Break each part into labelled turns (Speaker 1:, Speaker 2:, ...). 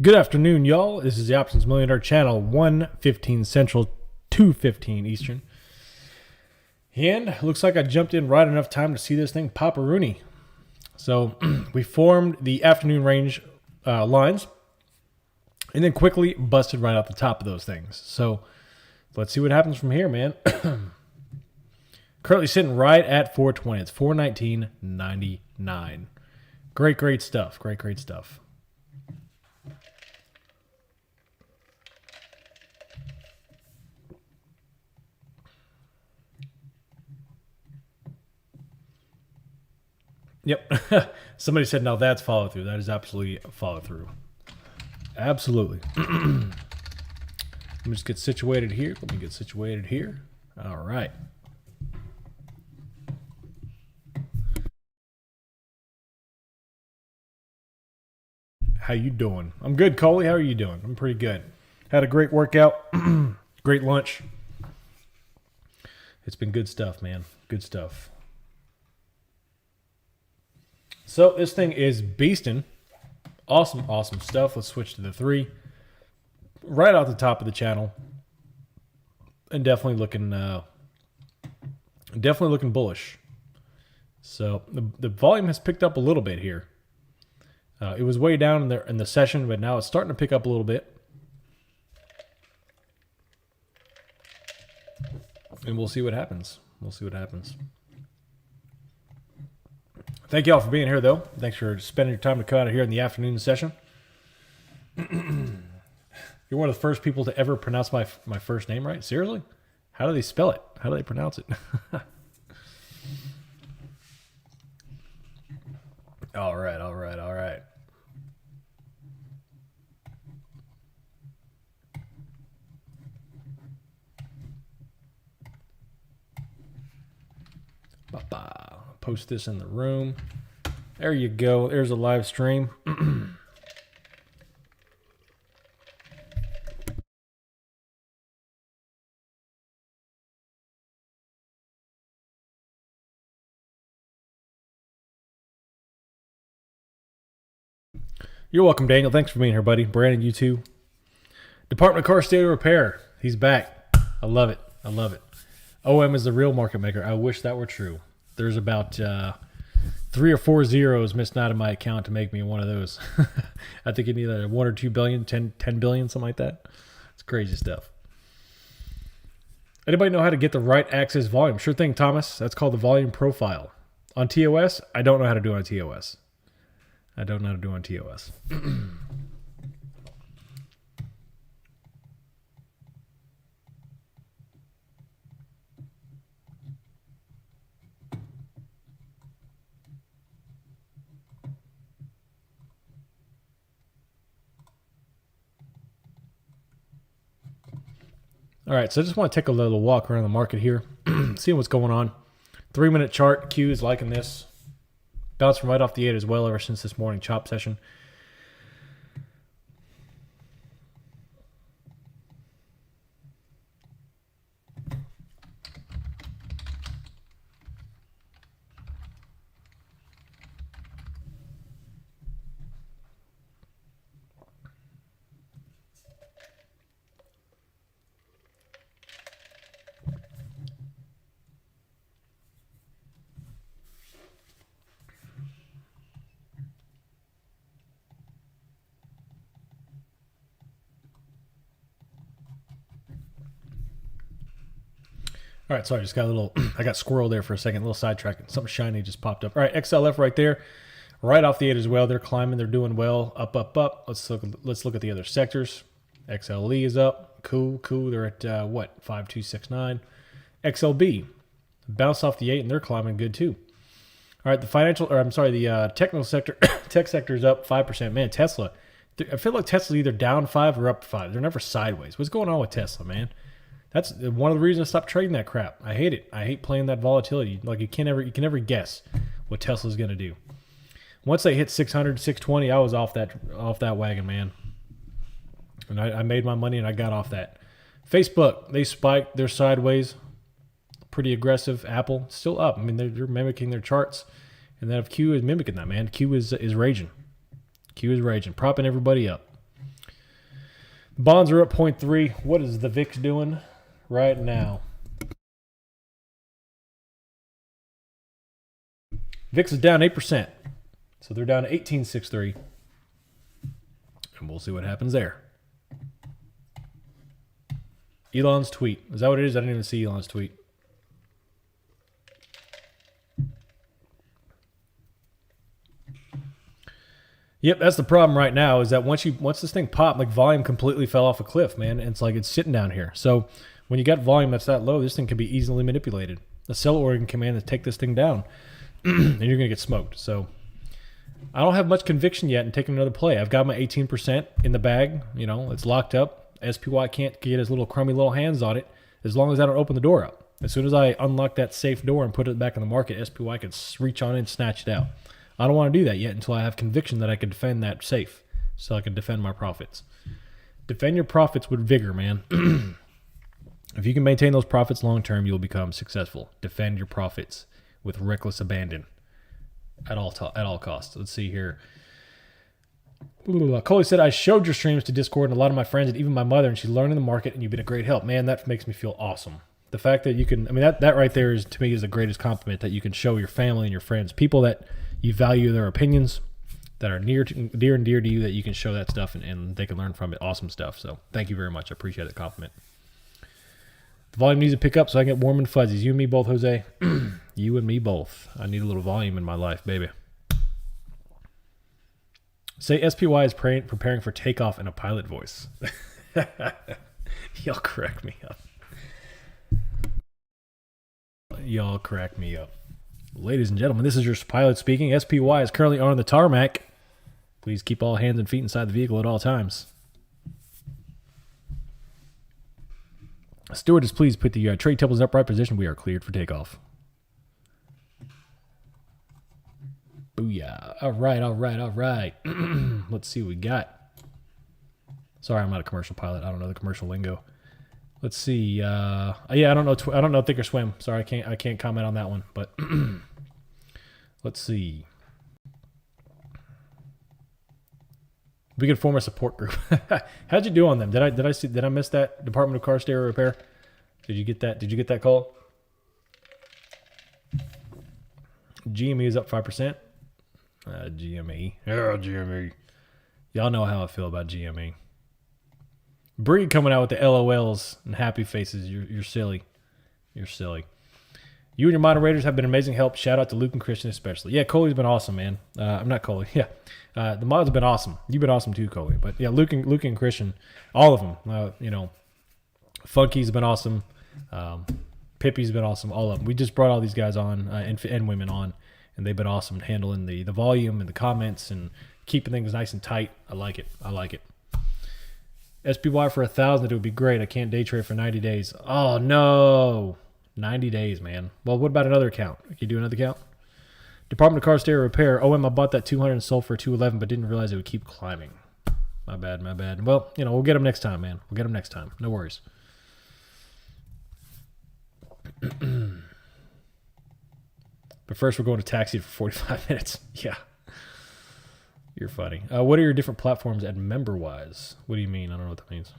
Speaker 1: Good afternoon, y'all. This is the Options Millionaire channel, 1:15 Central, 2:15 Eastern. And looks like I jumped in right enough time to see this thing pop a Rooney. So we formed the afternoon range lines and then quickly busted right out the top of those things. So let's see what happens from here, man. Currently sitting right at 420. It's 419.99. Great stuff. Great stuff. Yep. Somebody said, now that's follow through. That is absolutely follow through. Absolutely. Let me just get situated here. All right. How you doing? I'm good, Coley. How are you doing? I'm pretty good. Had a great workout. Great lunch. It's been good stuff, man. Good stuff. So this thing is beasting. Awesome stuff. Let's switch to the 3. Right out the top of the channel. And definitely looking bullish. So the volume has picked up a little bit here. It was way down in the session, but now it's starting to pick up a little bit. And we'll see what happens. Thank you all for being here, though. Thanks for spending your time to come out here in the afternoon session. You're one of the first people to ever pronounce my first name right. Seriously? How do they spell it? How do they pronounce it? All right. Post this in the room. There you go. There's a live stream. You're welcome, Daniel. Thanks for being here, buddy. Brandon, you too. Department of Car Stereo Repair. He's back. I love it. OM is the real market maker. I wish that were true. There's about 3 or 4 zeros missing out of my account to make me one of those. I think it either 1 or 2 billion, 10 billion, something like that. It's crazy stuff. Anybody know how to get the right axis volume? Sure thing, Thomas. That's called the volume profile. On TOS, I don't know how to do it on TOS. All right, so I just want to take a little walk around the market here, seeing what's going on. 3-minute chart, Q is liking this. Bouncing right off the 8 as well ever since this morning chop session. All right, sorry, just got a little, I got squirrel there for a second, a little sidetrack. Something shiny just popped up. All right, XLF right there, right off the 8 as well. They're climbing, they're doing well, up. Let's look at the other sectors. XLE is up, cool. They're at what, 5269. XLB bounced off the 8 and they're climbing good too. All right, the technical sector, tech sector is up 5%. Man, Tesla, I feel like Tesla's either down 5 or up 5. They're never sideways. What's going on with Tesla, man? That's one of the reasons I stopped trading that crap. I hate it. I hate playing that volatility. Like you can never guess what Tesla's going to do. Once they hit 600, 620, I was off that wagon, man. And I made my money and I got off that. Facebook, they spiked. They're sideways. Pretty aggressive. Apple, still up. I mean, they're mimicking their charts. And then if Q is mimicking that, man. Q is raging. Q is raging. Propping everybody up. Bonds are up 0.3. What is the VIX doing right now? VIX is down 8%. So they're down to 18.63. And we'll see what happens there. Elon's tweet. Is that what it is? I didn't even see Elon's tweet. Yep, that's the problem right now is that once this thing popped, like volume completely fell off a cliff, man. And it's like it's sitting down here. So when you got volume that's that low, this thing can be easily manipulated. The sell order can come in and take this thing down. And you're going to get smoked. So I don't have much conviction yet in taking another play. I've got my 18% in the bag. You know, it's locked up. SPY can't get his little crummy little hands on it as long as I don't open the door up. As soon as I unlock that safe door and put it back in the market, SPY can reach on it and snatch it out. I don't want to do that yet until I have conviction that I can defend that safe so I can defend my profits. Defend your profits with vigor, man. If you can maintain those profits long term, you'll become successful. Defend your profits with reckless abandon at all costs. Let's see here. Coley said, I showed your streams to Discord and a lot of my friends and even my mother, and she's learning the market, and you've been a great help. Man, that makes me feel awesome. The fact that you can, I mean, that right there is, to me, is the greatest compliment, that you can show your family and your friends, people that you value their opinions, that are dear and dear to you, that you can show that stuff and they can learn from it. Awesome stuff. So thank you very much. I appreciate that compliment. The volume needs to pick up so I can get warm and fuzzies. You and me both, Jose. You and me both. I need a little volume in my life, baby. Say SPY is preparing for takeoff in a pilot voice. Y'all crack me up. Y'all crack me up. Ladies and gentlemen, this is your pilot speaking. SPY is currently on the tarmac. Please keep all hands and feet inside the vehicle at all times. Stewardess, please put the trade tables in upright position. We are cleared for takeoff. Booyah. All right. Let's see what we got. Sorry, I'm not a commercial pilot. I don't know the commercial lingo. Let's see. Yeah, I don't know. I don't know Think or Swim. Sorry, I can't comment on that one. But let's see. We could form a support group. How'd you do on them? Did I miss that? Department of Car Stereo Repair. Did you get that? Did you get that call? GME is up 5%. GME. Oh, GME. Y'all know how I feel about GME. Bree coming out with the LOLs and happy faces. You're silly. You're silly. You and your moderators have been amazing help. Shout out to Luke and Christian especially. Yeah, Coley's been awesome, man. I'm not Coley. Yeah. The mods have been awesome. You've been awesome too, Coley. But yeah, Luke and Christian, all of them. Funky's been awesome. Pippi's been awesome. All of them. We just brought all these guys on and women on, and they've been awesome handling the volume and the comments and keeping things nice and tight. I like it. SPY for 1,000, it would be great. I can't day trade for 90 days. Oh, no. 90 days, man. Well, what about another account? Can you do another account? Department of Car Stereo Repair. OM, I bought that 200 and sold for 211, but didn't realize it would keep climbing. My bad. Well, we'll get them next time, man. We'll get them next time. No worries. But first, we're going to taxi for 45 minutes. Yeah. You're funny. What are your different platforms at member-wise? What do you mean? I don't know what that means.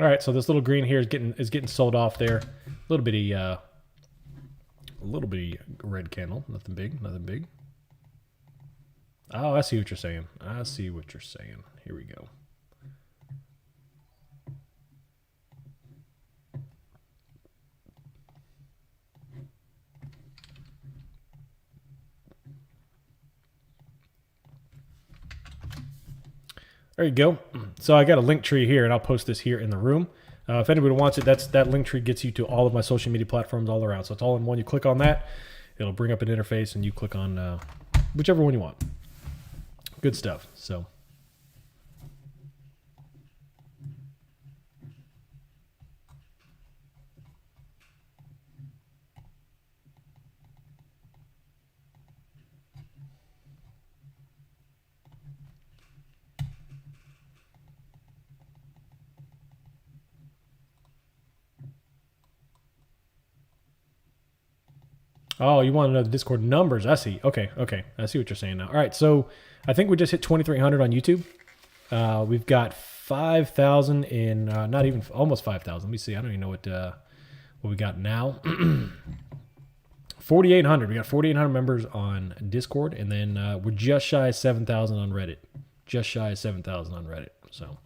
Speaker 1: All right, so this little green here is getting sold off there. A little bitty red candle. Nothing big. Oh, I see what you're saying. Here we go. There you go. So I got a link tree here, and I'll post this here in the room. If anybody wants it, that link tree gets you to all of my social media platforms all around. So it's all in one. You click on that, it'll bring up an interface, and you click on whichever one you want. Good stuff. So. Oh, you want to know the Discord numbers? I see. Okay. I see what you're saying now. All right, so I think we just hit 2,300 on YouTube. We've got 5,000 in not even almost 5,000. Let me see. I don't even know what we got now. 4,800. We got 4,800 members on Discord, and then we're just shy of 7,000 on Reddit. Just shy of 7,000 on Reddit. So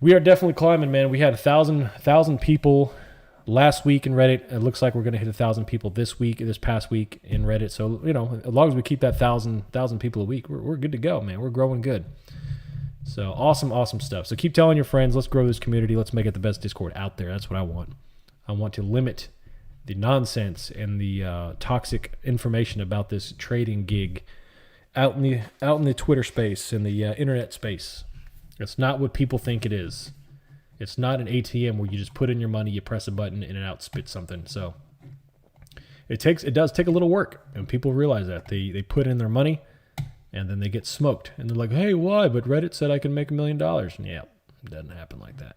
Speaker 1: we are definitely climbing, man. We had 1,000 people last week in Reddit. It looks like we're going to hit 1,000 people this past week in Reddit. So, you know, as long as we keep that 1,000 people a week, we're good to go, man. We're growing good. So awesome stuff. So keep telling your friends. Let's grow this community. Let's make it the best Discord out there. That's what I want. I want to limit the nonsense and the toxic information about this trading gig out in the Twitter space and the internet space. It's not what people think it is. It's not an ATM where you just put in your money, you press a button, and it out spits something. So it does take a little work, and people realize that. They put in their money, and then they get smoked. And they're like, hey, why? But Reddit said I can make $1 million. And yeah, it doesn't happen like that.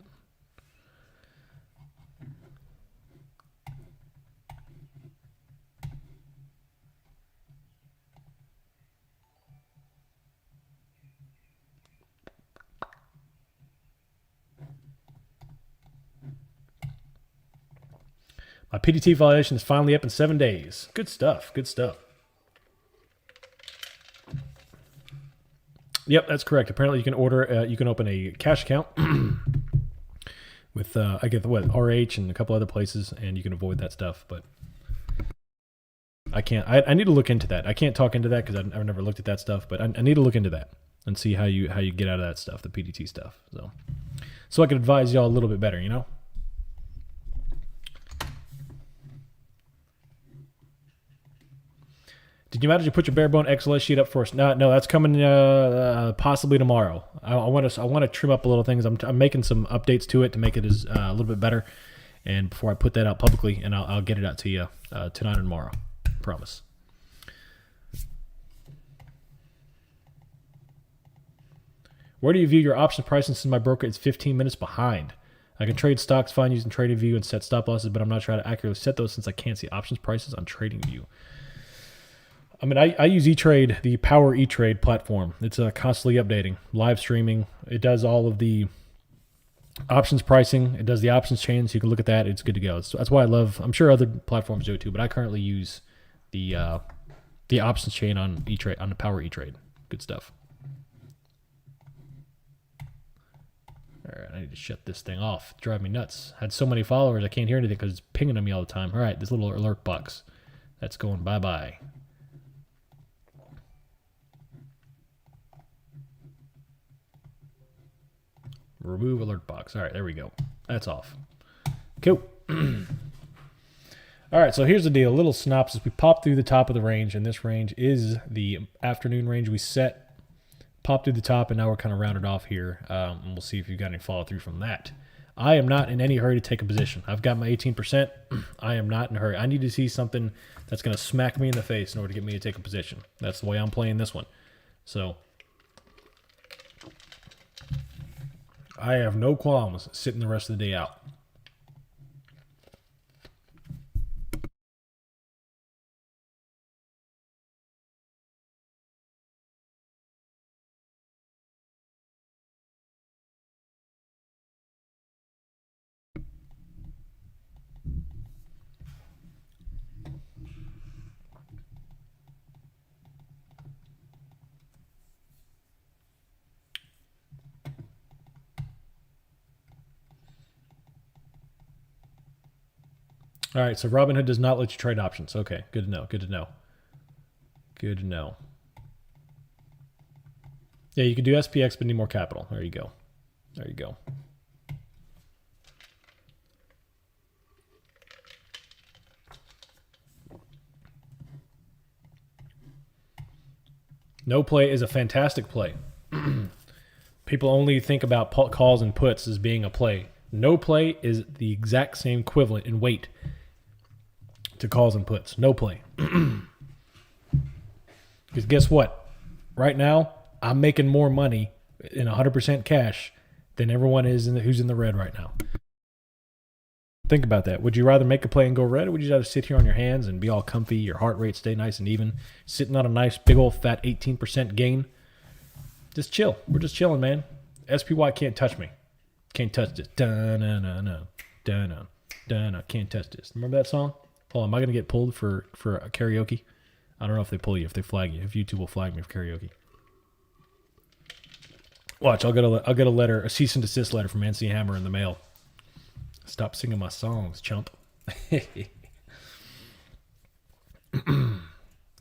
Speaker 1: My PDT violation is finally up in 7 days. Good stuff. Yep, that's correct. Apparently, you can open a cash account with I get RH and a couple other places, and you can avoid that stuff. But I can't. I need to look into that. I can't talk into that because I've never looked at that stuff. But I need to look into that and see how you get out of that stuff, the PDT stuff. So I can advise y'all a little bit better, you know. Did you manage to put your barebone XLS sheet up for us? No, that's coming possibly tomorrow. I want to trim up a little things. I'm making some updates to it to make it as a little bit better. And before I put that out publicly, and I'll get it out to you tonight or tomorrow. Promise. Where do you view your option pricing since my broker is 15 minutes behind? I can trade stocks fine using TradingView and set stop losses, but I'm not trying to accurately set those since I can't see options prices on TradingView. I mean, I use E-Trade, the Power E-Trade platform. It's constantly updating, live streaming. It does all of the options pricing. It does the options chain, so you can look at that. It's good to go. So that's why I love. I'm sure other platforms do it too, but I currently use the options chain on E-Trade, on the Power E-Trade. Good stuff. All right, I need to shut this thing off. It's driving me nuts. I had so many followers, I can't hear anything because it's pinging on me all the time. All right, this little alert box, that's going bye-bye. Remove alert box. All right, there we go. That's off. Cool. All right, so here's the deal. A little synopsis. We popped through the top of the range, and this range is the afternoon range we set. Popped through the top, and now we're kind of rounded off here. And we'll see if you've got any follow through from that. I am not in any hurry to take a position. I've got my 18%. I am not in a hurry. I need to see something that's going to smack me in the face in order to get me to take a position. That's the way I'm playing this one. So I have no qualms sitting the rest of the day out. All right, so Robinhood does not let you trade options. Okay, good to know. Good to know. Good to know. Yeah, you can do SPX, but need more capital. There you go. There you go. No play is a fantastic play. People only think about calls and puts as being a play. No play is the exact same equivalent in weight to calls and puts. No play. Because guess what? Right now, I'm making more money in 100% cash than everyone is who's in the red right now. Think about that. Would you rather make a play and go red, or would you rather sit here on your hands and be all comfy, your heart rate stay nice and even, sitting on a nice big old fat 18% gain? Just chill. We're just chilling, man. SPY can't touch me. Can't touch this. Da-na-na-na. Da-na. Da-na. Can't touch this. Remember that song? Hold on, am I going to get pulled for a karaoke? I don't know if they pull you, if they flag you, if YouTube will flag me for karaoke. Watch, I'll get a letter, a cease and desist letter from Nancy Hammer in the mail. Stop singing my songs, chump.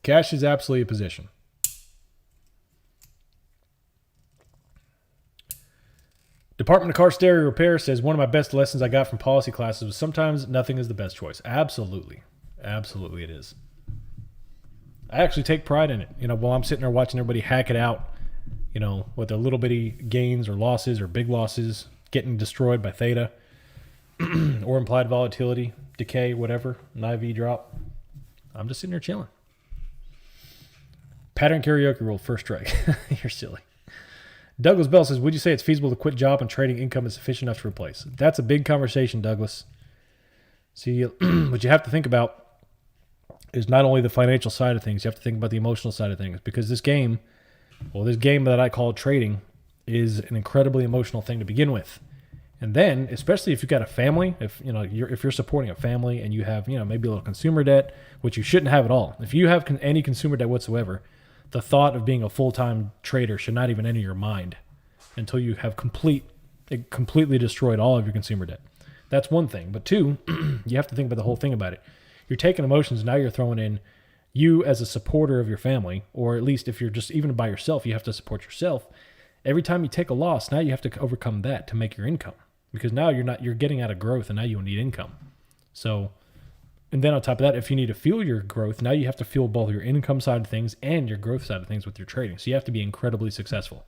Speaker 1: Cash is absolutely a position. Department of Car Stereo Repair says, one of my best lessons I got from policy classes was sometimes nothing is the best choice. Absolutely. Absolutely it is. I actually take pride in it. You know, while I'm sitting there watching everybody hack it out, you know, with their little bitty gains or losses or big losses, getting destroyed by theta or implied volatility, decay, whatever, an IV drop. I'm just sitting there chilling. Pattern karaoke rule, first strike. You're silly. Douglas Bell says, would you say it's feasible to quit job and trading income is sufficient enough to replace? That's a big conversation, Douglas. See, what you have to think about is not only the financial side of things, you have to think about the emotional side of things, because this game that I call trading is an incredibly emotional thing to begin with. And then, especially if you've got a family, if you're supporting a family and you have, maybe a little consumer debt, which you shouldn't have at all. If you have any consumer debt whatsoever, the thought of being a full-time trader should not even enter your mind until you have completely destroyed all of your consumer debt. That's one thing. But two, you have to think about the whole thing about it. You're taking emotions, now you're throwing in you as a supporter of your family, or at least if you're just even by yourself, you have to support yourself. Every time you take a loss, now you have to overcome that to make your income, because now you're getting out of growth and now you need income. So, and then on top of that, if you need to fuel your growth, now you have to fuel both your income side of things and your growth side of things with your trading. So you have to be incredibly successful.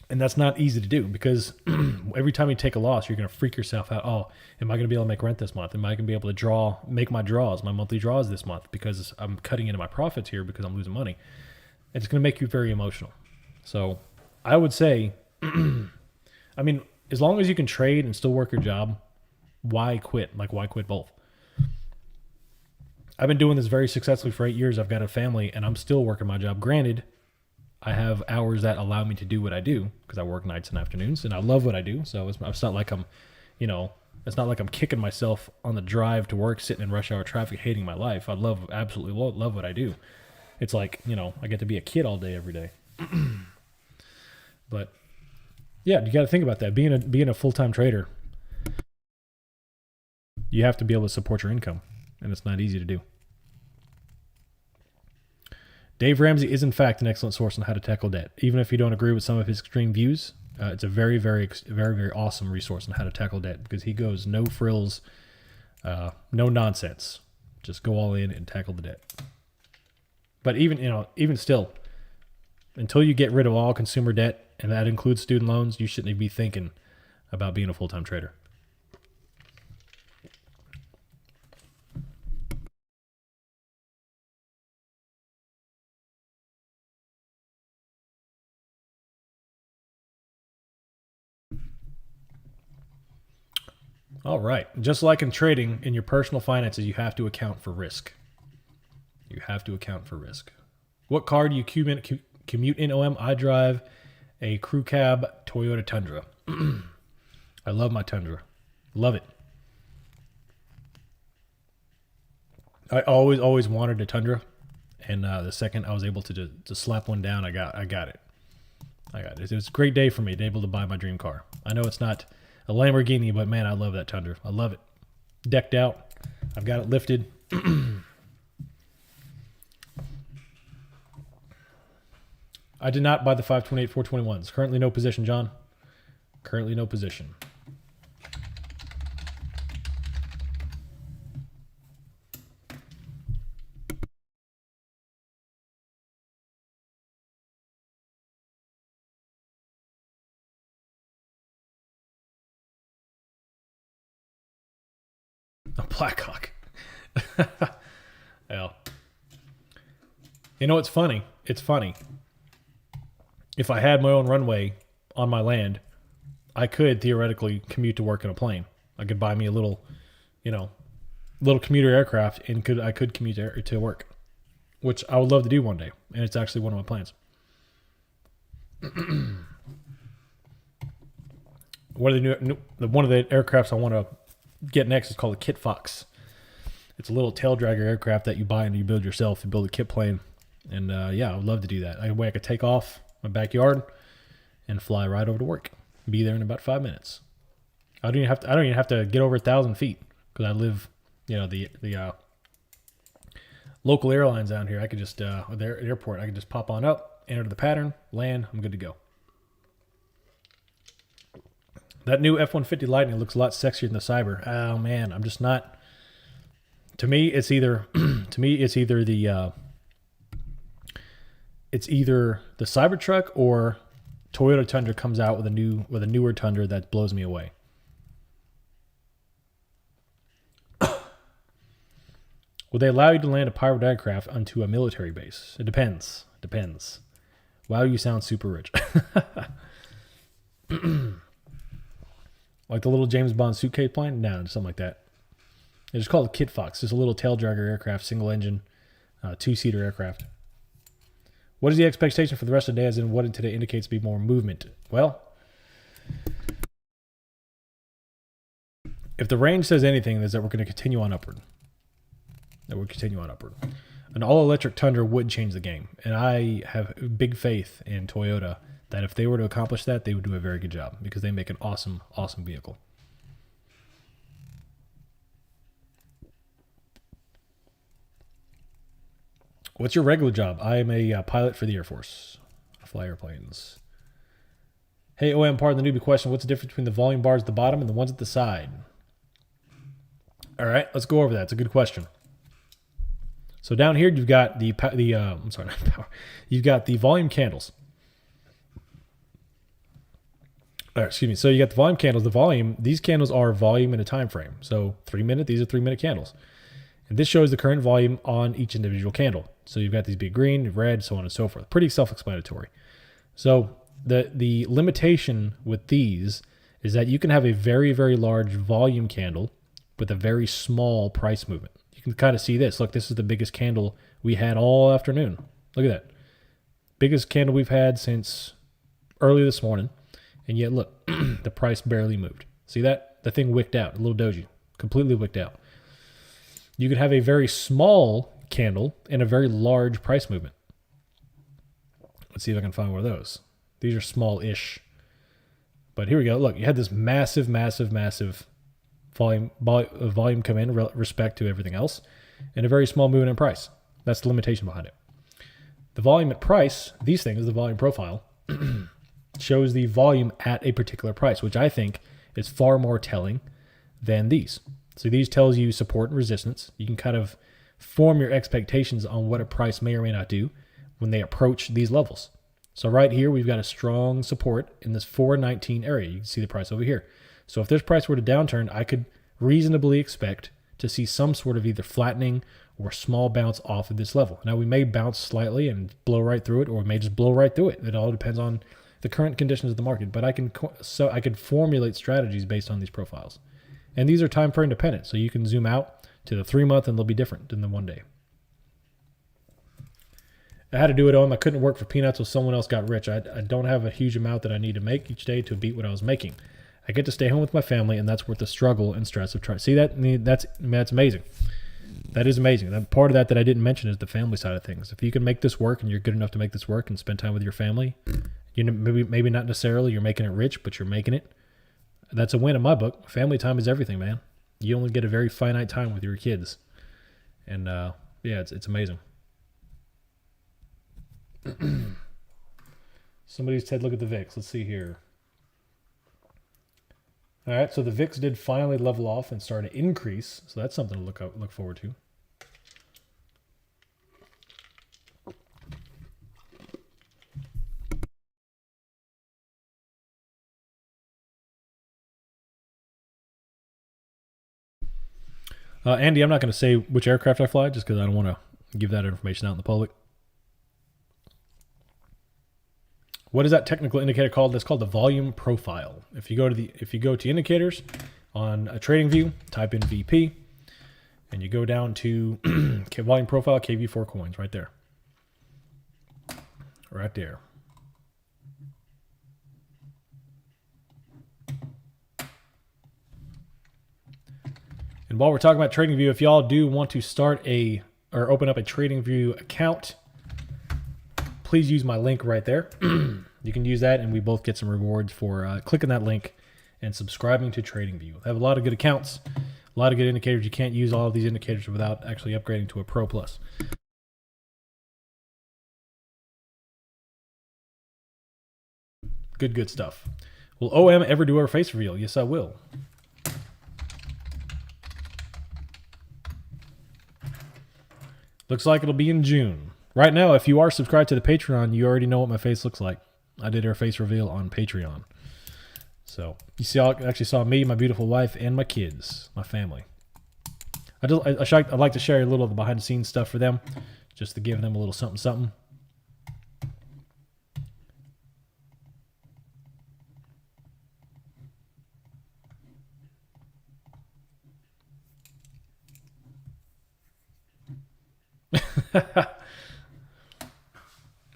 Speaker 1: And that's not easy to do, because every time you take a loss, you're going to freak yourself out. Oh, am I going to be able to make rent this month? Am I going to be able to make my monthly draws this month, because I'm cutting into my profits here because I'm losing money? And it's going to make you very emotional. So I would say, I mean, as long as you can trade and still work your job, why quit? Like, why quit both? I've been doing this very successfully for 8 years. I've got a family and I'm still working my job. Granted, I have hours that allow me to do what I do because I work nights and afternoons and I love what I do. So it's not like I'm, it's not like I'm kicking myself on the drive to work, sitting in rush hour traffic, hating my life. I absolutely love what I do. It's like, I get to be a kid all day, every day. But yeah, you got to think about that. Being a full-time trader, you have to be able to support your income, and it's not easy to do. Dave Ramsey is, in fact, an excellent source on how to tackle debt. Even if you don't agree with some of his extreme views, it's a very, very, very, very awesome resource on how to tackle debt, because he goes no frills, no nonsense. Just go all in and tackle the debt. But even still, until you get rid of all consumer debt, and that includes student loans, you shouldn't be thinking about being a full-time trader. All right. Just like in trading, in your personal finances, you have to account for risk. You have to account for risk. What car do you commute in, OM? I drive a crew cab Toyota Tundra. I love my Tundra. Love it. I always wanted a Tundra, and the second I was able to slap one down, I got it. It was a great day for me, able to buy my dream car. I know it's not a Lamborghini, but man, I love that Tundra. I love it. Decked out. I've got it lifted. I did not buy the 528 421s. Currently no position, John. Currently no position. A Blackhawk. Well, it's funny. It's funny. If I had my own runway on my land, I could theoretically commute to work in a plane. I could buy me a little, little commuter aircraft, and I could commute to work, which I would love to do one day, and it's actually one of my plans. One of the aircrafts I want to get next is called a Kit Fox. It's a little tail dragger aircraft that you buy and you build yourself. You build a kit plane, and I would love to do that. I could take off my backyard and fly right over to work. Be there in about 5 minutes. I don't even have to get over 1,000 feet because I live, the local airlines down here. I could just the airport. I could just pop on up, enter the pattern, land. I'm good to go. That new F-150 Lightning looks a lot sexier than the Cyber. Oh man, I'm just not. To me, it's either the Cybertruck or Toyota Tundra comes out with a newer Tundra that blows me away. Will they allow you to land a pirate aircraft onto a military base? It depends. Wow, you sound super rich. Like the little James Bond suitcase plane? No, something like that. It's just called a Kit Fox. It's a little tail dragger aircraft, single engine, 2-seater aircraft. What is the expectation for the rest of the day, as in what today indicates to be more movement? Well, if the range says anything, is that we're going to continue on upward. An all-electric Tundra would change the game. And I have big faith in Toyota that if they were to accomplish that, they would do a very good job because they make an awesome, awesome vehicle. What's your regular job? I am a pilot for the Air Force. I fly airplanes. Hey, OM, pardon the newbie question. What's the difference between the volume bars at the bottom and the ones at the side? All right, let's go over that. It's a good question. So down here, you've got you've got the volume candles. Excuse me. So you got the volume candles. These candles are volume in a time frame. So 3 minute. These are 3-minute candles. And this shows the current volume on each individual candle. So you've got these big green, red, so on and so forth. Pretty self-explanatory. So the limitation with these is that you can have a very, very large volume candle with a very small price movement. You can kind of see this. Look, this is the biggest candle we had all afternoon. Look at that. Biggest candle we've had since early this morning. And yet, look, the price barely moved. See that? The thing wicked out, a little doji, completely wicked out. You could have a very small candle and a very large price movement. Let's see if I can find one of those. These are small-ish. But here we go. Look, you had this massive, massive, massive volume come in respect to everything else, and a very small movement in price. That's the limitation behind it. The volume at price, these things, the volume profile, shows the volume at a particular price, which I think is far more telling than these. So these tells you support and resistance. You can kind of form your expectations on what a price may or may not do when they approach these levels. So right here, we've got a strong support in this 419 area. You can see the price over here. So if this price were to downturn, I could reasonably expect to see some sort of either flattening or small bounce off of this level. Now, we may bounce slightly and blow right through it, or we may just blow right through it. It all depends on the current conditions of the market. But I could formulate strategies based on these profiles. And these are time frame dependent. So you can zoom out to the 3-month and they'll be different than the 1 day. I had to do it on. I couldn't work for peanuts until someone else got rich. I don't have a huge amount that I need to make each day to beat what I was making. I get to stay home with my family, and that's worth the struggle and stress of trying. See that? That's amazing. That is amazing. And part of that I didn't mention is the family side of things. If you can make this work and you're good enough to make this work and spend time with your family, maybe not necessarily you're making it rich, but you're making it. That's a win in my book. Family time is everything, man. You only get a very finite time with your kids. And it's amazing. Somebody said, look at the VIX. Let's see here. All right, so the VIX did finally level off and start to increase. So that's something to look forward to. Andy, I'm not going to say which aircraft I fly just because I don't want to give that information out in the public. What is that technical indicator called? That's called the volume profile. If you go to indicators on a trading view, type in VP, and you go down to volume profile KV4 coins right there. Right there. And while we're talking about TradingView, if y'all do want to start or open up a TradingView account, please use my link right there. You can use that, and we both get some rewards for clicking that link and subscribing to TradingView. They have a lot of good accounts, a lot of good indicators. You can't use all of these indicators without actually upgrading to a Pro Plus. Good stuff. Will OM ever do our face reveal? Yes, I will. Looks like it'll be in June. Right now, if you are subscribed to the Patreon, you already know what my face looks like. I did our face reveal on Patreon. So you actually saw me, my beautiful wife, and my kids, my family. I'd like to share a little of the behind the scenes stuff for them, just to give them a little something something.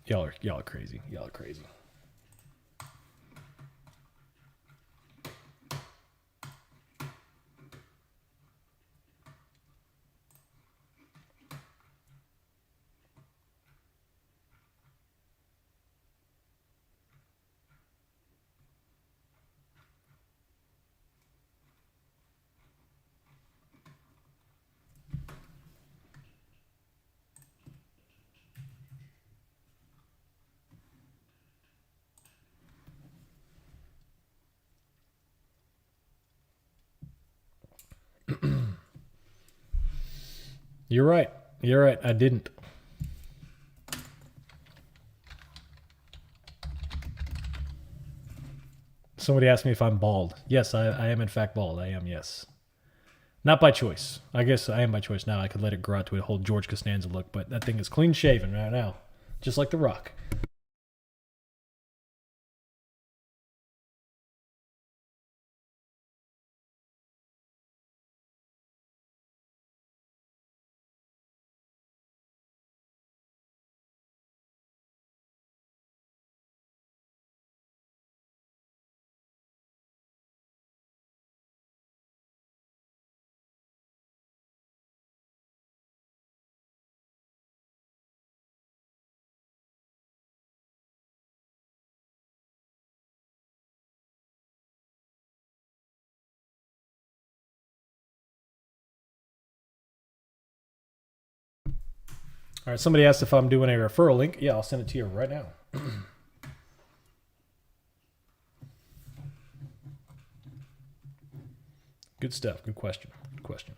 Speaker 1: Y'all are crazy. Y'all are crazy. You're right. You're right. I didn't. Somebody asked me if I'm bald. Yes, I am in fact bald. I am, yes. Not by choice. I guess I am by choice now. I could let it grow out to a whole George Costanza look, but that thing is clean shaven right now. Just like The Rock. All right, somebody asked if I'm doing a referral link. Yeah, I'll send it to you right now. Good stuff. Good question. Good question.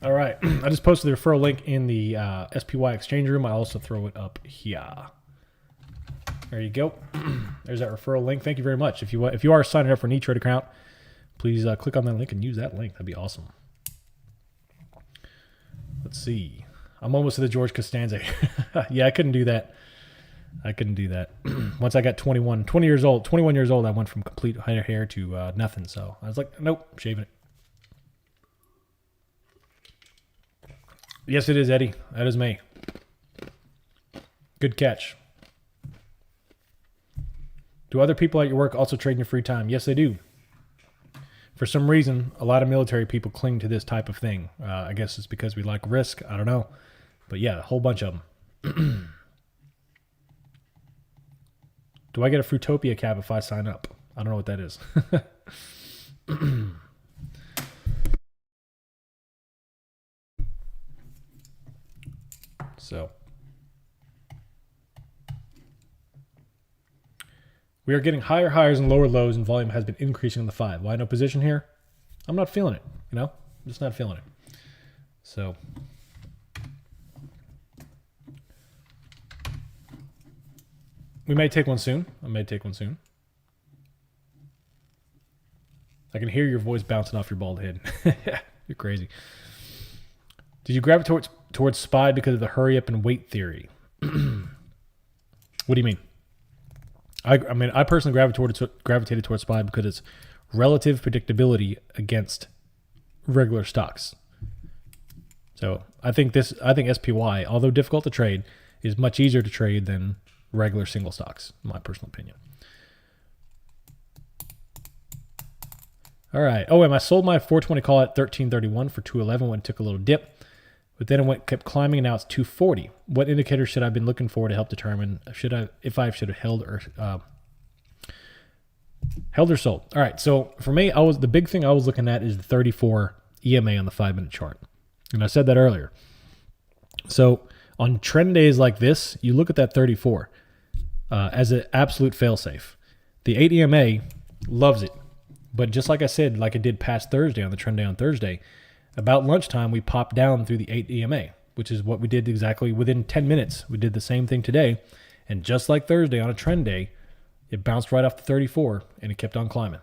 Speaker 1: All right. I just posted the referral link in the SPY exchange room. I also throw it up here. There you go. There's that referral link. Thank you very much. If you are signing up for an E-Trade account, please click on that link and use that link. That'd be awesome. Let's see. I'm almost to the George Costanza. Yeah, I couldn't do that. Once I got 21 years old, I went from complete hair to nothing. So I was like, nope, I'm shaving it. Yes, it is, Eddie. That is me. Good catch. Do other people at your work also trade in your free time? Yes, they do. For some reason, a lot of military people cling to this type of thing. I guess it's because we like risk. I don't know. But yeah, a whole bunch of them. Do I get a Fruitopia cap if I sign up? I don't know what that is. So we are getting higher highs and lower lows, and volume has been increasing on the 5. Why no position here? I'm not feeling it, you know? I'm just not feeling it. So we may take one soon. I may take one soon. I can hear your voice bouncing off your bald head. You're crazy. Did you gravitate towards SPY because of the hurry up and wait theory? What do you mean? I mean, I personally gravitated towards SPY because it's relative predictability against regular stocks. So I think SPY, although difficult to trade, is much easier to trade than regular single stocks, in my personal opinion. All right. Oh, and I sold my 420 call at 1331 for 211 when it took a little dip, but then it kept climbing, and now it's 240. What indicator should I have been looking for to help determine if I should have held or sold? All right. So for me, the big thing I was looking at is the 34 EMA on the 5-minute chart, and I said that earlier. So on trend days like this, you look at that 34 as an absolute failsafe. The 8 EMA loves it. But just like I said, like it did past Thursday on the trend day on Thursday, about lunchtime, we popped down through the 8 EMA, which is what we did exactly within 10 minutes. We did the same thing today. And just like Thursday on a trend day, it bounced right off the 34 and it kept on climbing.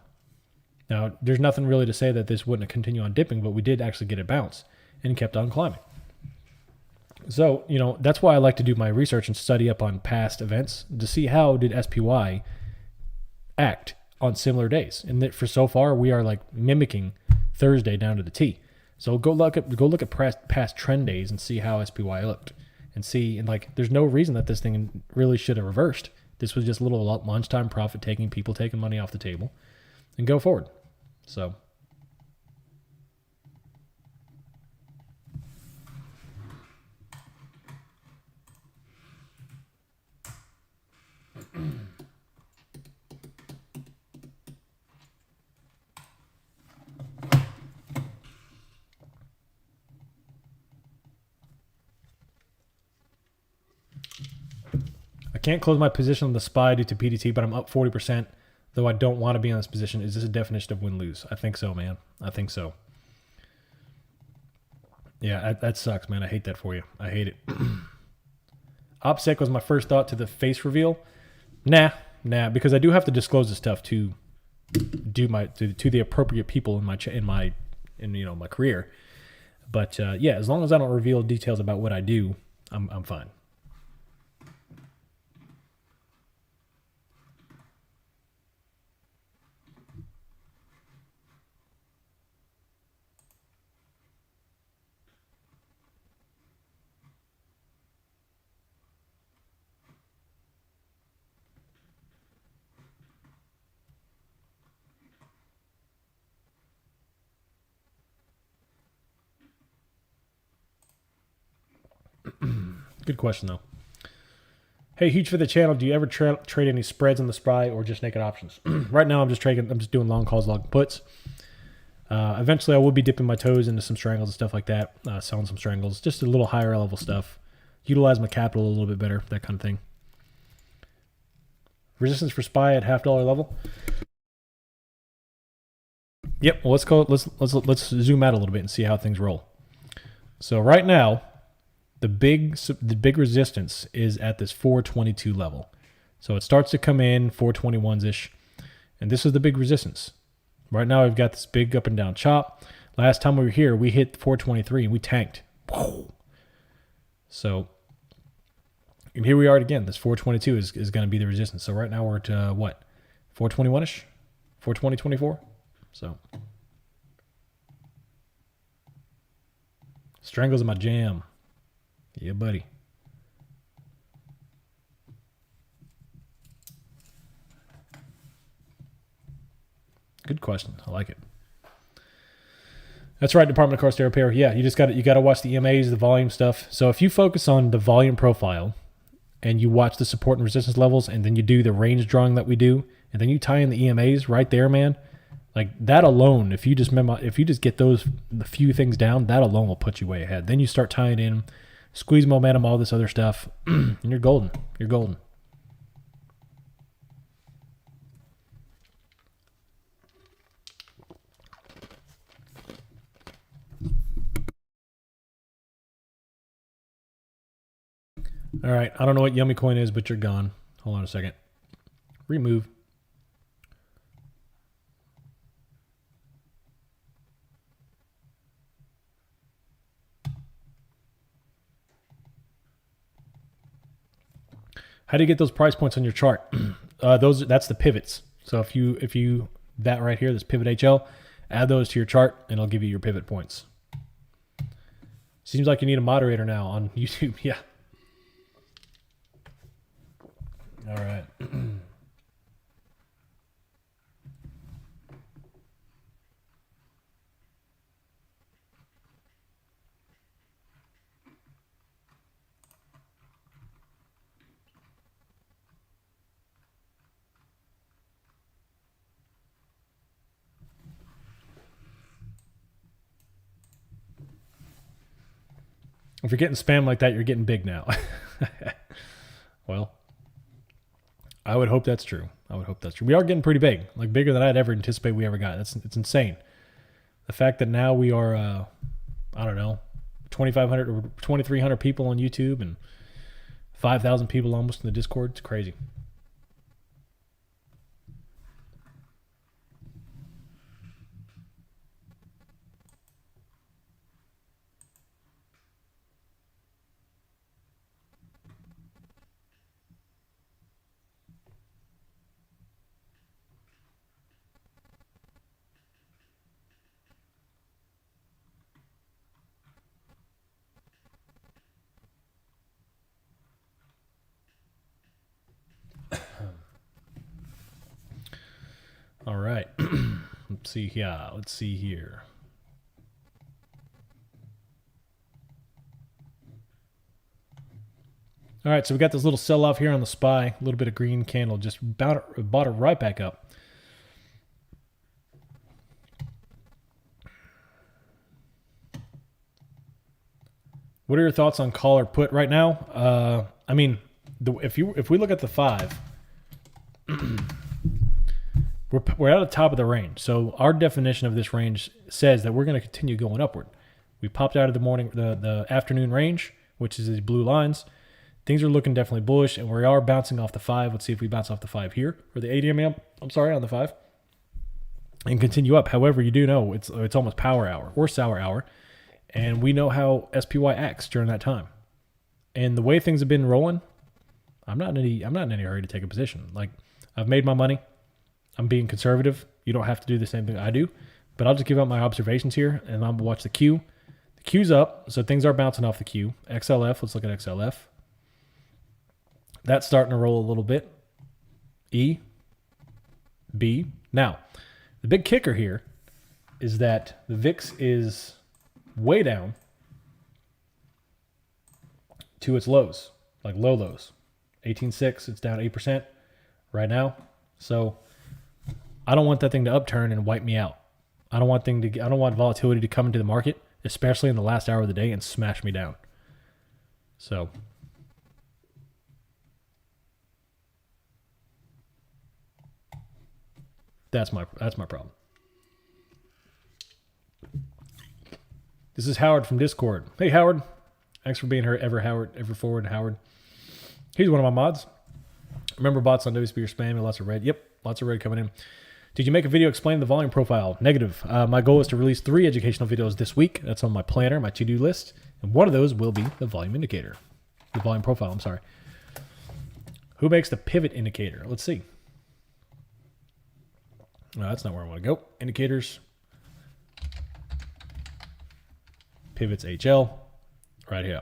Speaker 1: Now, there's nothing really to say that this wouldn't continue on dipping, but we did actually get it bounce and kept on climbing. So, you know, that's why I like to do my research and study up on past events to see how did SPY act on similar days. And that for so far, we are like mimicking Thursday down to the T. So go look at past trend days and see how SPY looked, and see, and like, there's no reason that this thing really should have reversed. This was just a little lunchtime profit taking, people taking money off the table, and go forward. So. I can't close my position on the SPY due to PDT, but I'm up 40%, though I don't want to be in this position. Is this a definition of win-lose? I think so, man. I think so. Yeah, that sucks, man. I hate that for you. I hate it. OPSEC was my first thought to the face reveal. Nah, because I do have to disclose this stuff to do to the appropriate people in my career. But yeah, as long as I don't reveal details about what I do, I'm fine. Good question, though. Hey, huge for the channel. Do you ever trade any spreads on the SPY or just naked options? Right now, I'm just doing long calls, long puts. Eventually, I will be dipping my toes into some strangles and stuff like that, selling some strangles, just a little higher level stuff. Utilize my capital a little bit better, that kind of thing. Resistance for SPY at $half level. Yep. Well, let's zoom out a little bit and see how things roll. So right now, the big resistance is at this 422 level. So it starts to come in 421s-ish, and this is the big resistance. Right now we've got this big up and down chop. Last time we were here, we hit 423 and we tanked. Whoa. So, and here we are again. This 422 is going to be the resistance. So right now we're at what? 421-ish? 420.24? So strangles in my jam. Yeah, buddy. Good question. I like it. That's right, Department of Course Repair. Yeah, you got to watch the EMAs, the volume stuff. So if you focus on the volume profile and you watch the support and resistance levels, and then you do the range drawing that we do, and then you tie in the EMAs right there, man. Like that alone, if you just get the few things down, that alone will put you way ahead. Then you start tying in squeeze momentum, all this other stuff, and you're golden. You're golden. All right, I don't know what Yummy Coin is, but you're gone. Hold on a second. Remove. How do you get those price points on your chart? That's the pivots. So if you that right here, this pivot HL, add those to your chart, and it'll give you your pivot points. Seems like you need a moderator now on YouTube. Yeah. All right. If you're getting spam like that, you're getting big now. Well, I would hope that's true. I would hope that's true. We are getting pretty big, like bigger than I'd ever anticipate we ever got. It's insane. The fact that now we are, I don't know, 2,500 or 2,300 people on YouTube and 5,000 people almost in the Discord. It's crazy. All right. Let's see. Yeah, let's see here. All right, so we got this little sell-off here on the SPY. A little bit of green candle. Just bought it right back up. What are your thoughts on call or put right now? I mean, if we look at the 5, we're at the top of the range. So our definition of this range says that we're going to continue going upward. We popped out of the afternoon range, which is these blue lines. Things are looking definitely bullish, and we are bouncing off the 5. Let's see if we bounce off the 5 here, or the 80 MA. I'm sorry, on the 5, and continue up. However, you do know it's almost power hour or sour hour, and we know how SPY acts during that time. And the way things have been rolling, I'm not in any hurry to take a position. Like, I've made my money. I'm being conservative. You don't have to do the same thing I do, but I'll just give out my observations here, and I'm gonna watch the Q. The Q's up, so things are bouncing off the Q. XLF, let's look at XLF. That's starting to roll a little bit. E, B. Now, the big kicker here is that the VIX is way down to its lows, like low lows. 18.6, it's down 8% right now. So I don't want that thing to upturn and wipe me out. I don't want volatility to come into the market, especially in the last hour of the day, and smash me down. So that's my problem. This is Howard from Discord. Hey Howard, thanks for being here. Ever forward Howard. He's one of my mods. Remember bots on WSB or spam? Lots of red. Yep, lots of red coming in. Did you make a video explaining the volume profile? Negative. My goal is to release 3 educational videos this week. That's on my planner, my to-do list. And one of those will be the volume indicator. The volume profile, I'm sorry. Who makes the pivot indicator? Let's see. No, that's not where I want to go. Indicators. Pivots HL. Right here.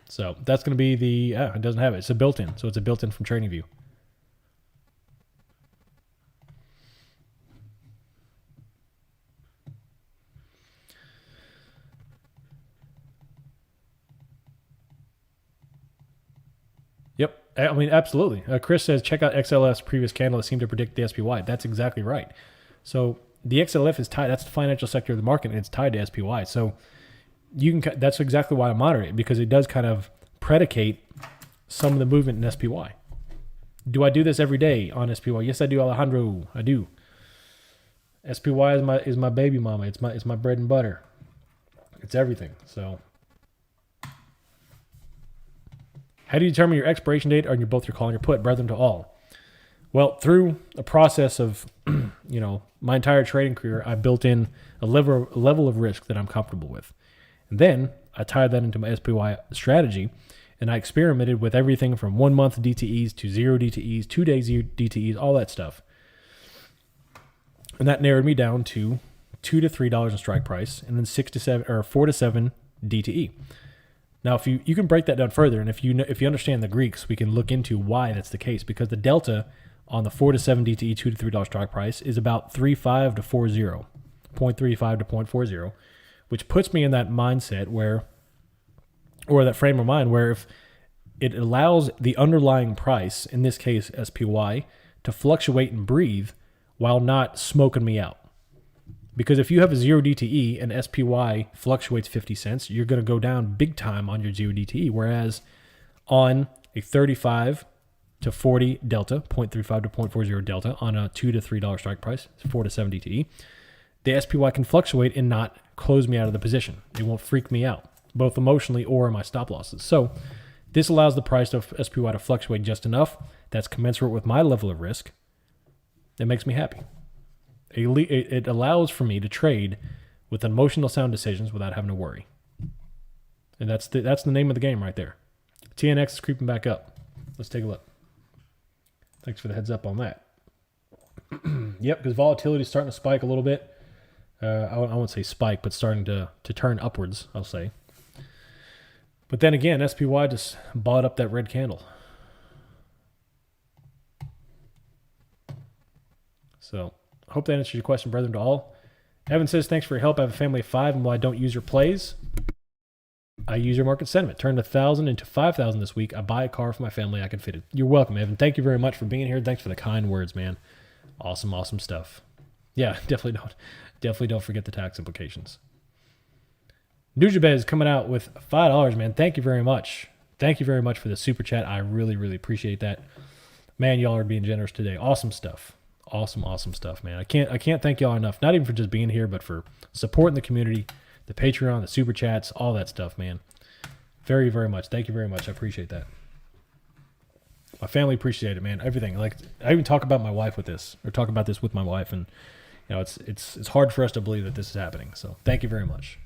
Speaker 1: So that's going to be the... it doesn't have it. It's a built-in. So it's a built-in from TradingView. Yep. I mean, absolutely. Chris says, check out XLF's previous candle that seemed to predict the SPY. That's exactly right. So the XLF is tied. That's the financial sector of the market, and it's tied to SPY. So That's exactly why I monitor it, because it does kind of predicate some of the movement in SPY. Do I do this every day on SPY? Yes, I do, Alejandro. I do. SPY is my baby mama. It's my bread and butter. It's everything. So, how do you determine your expiration date on both your call and your put, brethren to all? Well, through a process of, my entire trading career, I built in a level of risk that I'm comfortable with. And then I tied that into my SPY strategy, and I experimented with everything from 1 month DTEs to 0 DTEs, 2 days DTEs, all that stuff. And that narrowed me down to $2 to $3 in strike price, and then 6 to 7 or 4 to 7 DTE. Now, if you can break that down further, and if you understand the Greeks, we can look into why that's the case, because the delta on the 4 to 7 DTE, $2 to $3 strike price is about 3.5 to 40, 0.35 to 0.40, which puts me in that mindset or that frame of mind where if it allows the underlying price, in this case SPY, to fluctuate and breathe while not smoking me out. Because if you have a 0 DTE and SPY fluctuates 50 cents, you're going to go down big time on your 0 DTE. Whereas on a 35 to 40 delta, 0.35 to 0.40 delta on a $2 to $3 strike price, 4 to 7 DTE, the SPY can fluctuate and not close me out of the position. It won't freak me out, both emotionally or my stop losses. So this allows the price of SPY to fluctuate just enough that's commensurate with my level of risk. It makes me happy. It allows for me to trade with emotional sound decisions without having to worry. And that's the name of the game right there. TNX is creeping back up. Let's take a look. Thanks for the heads up on that. Yep, because volatility is starting to spike a little bit. I won't say spike, but starting to turn upwards, I'll say. But then again, SPY just bought up that red candle. So, I hope that answers your question, brethren to all. Evan says, thanks for your help. I have a family of 5, and while I don't use your plays, I use your market sentiment. Turned 1,000 into 5,000 this week. I buy a car for my family. I can fit it. You're welcome, Evan. Thank you very much for being here. Thanks for the kind words, man. Awesome, awesome stuff. Yeah, definitely don't forget the tax implications. Nujabez coming out with $5, man. Thank you very much. Thank you very much for the super chat. I really, really appreciate that. Man, y'all are being generous today. Awesome stuff. Awesome stuff, man. I can't thank y'all enough. Not even for just being here, but for supporting the community, the Patreon, the super chats, all that stuff, man. Very, very much. Thank you very much. I appreciate that. My family appreciate it, man. Everything. Like, I even talk about my wife with this, or talk about this with my wife, and it's hard for us to believe that this is happening. So thank you very much.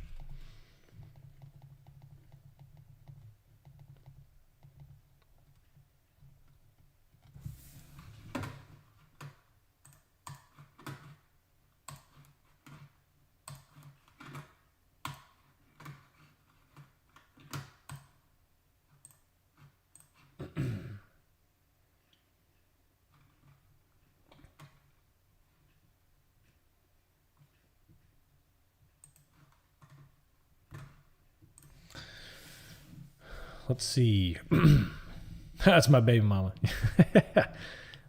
Speaker 1: Let's see. That's my baby mama.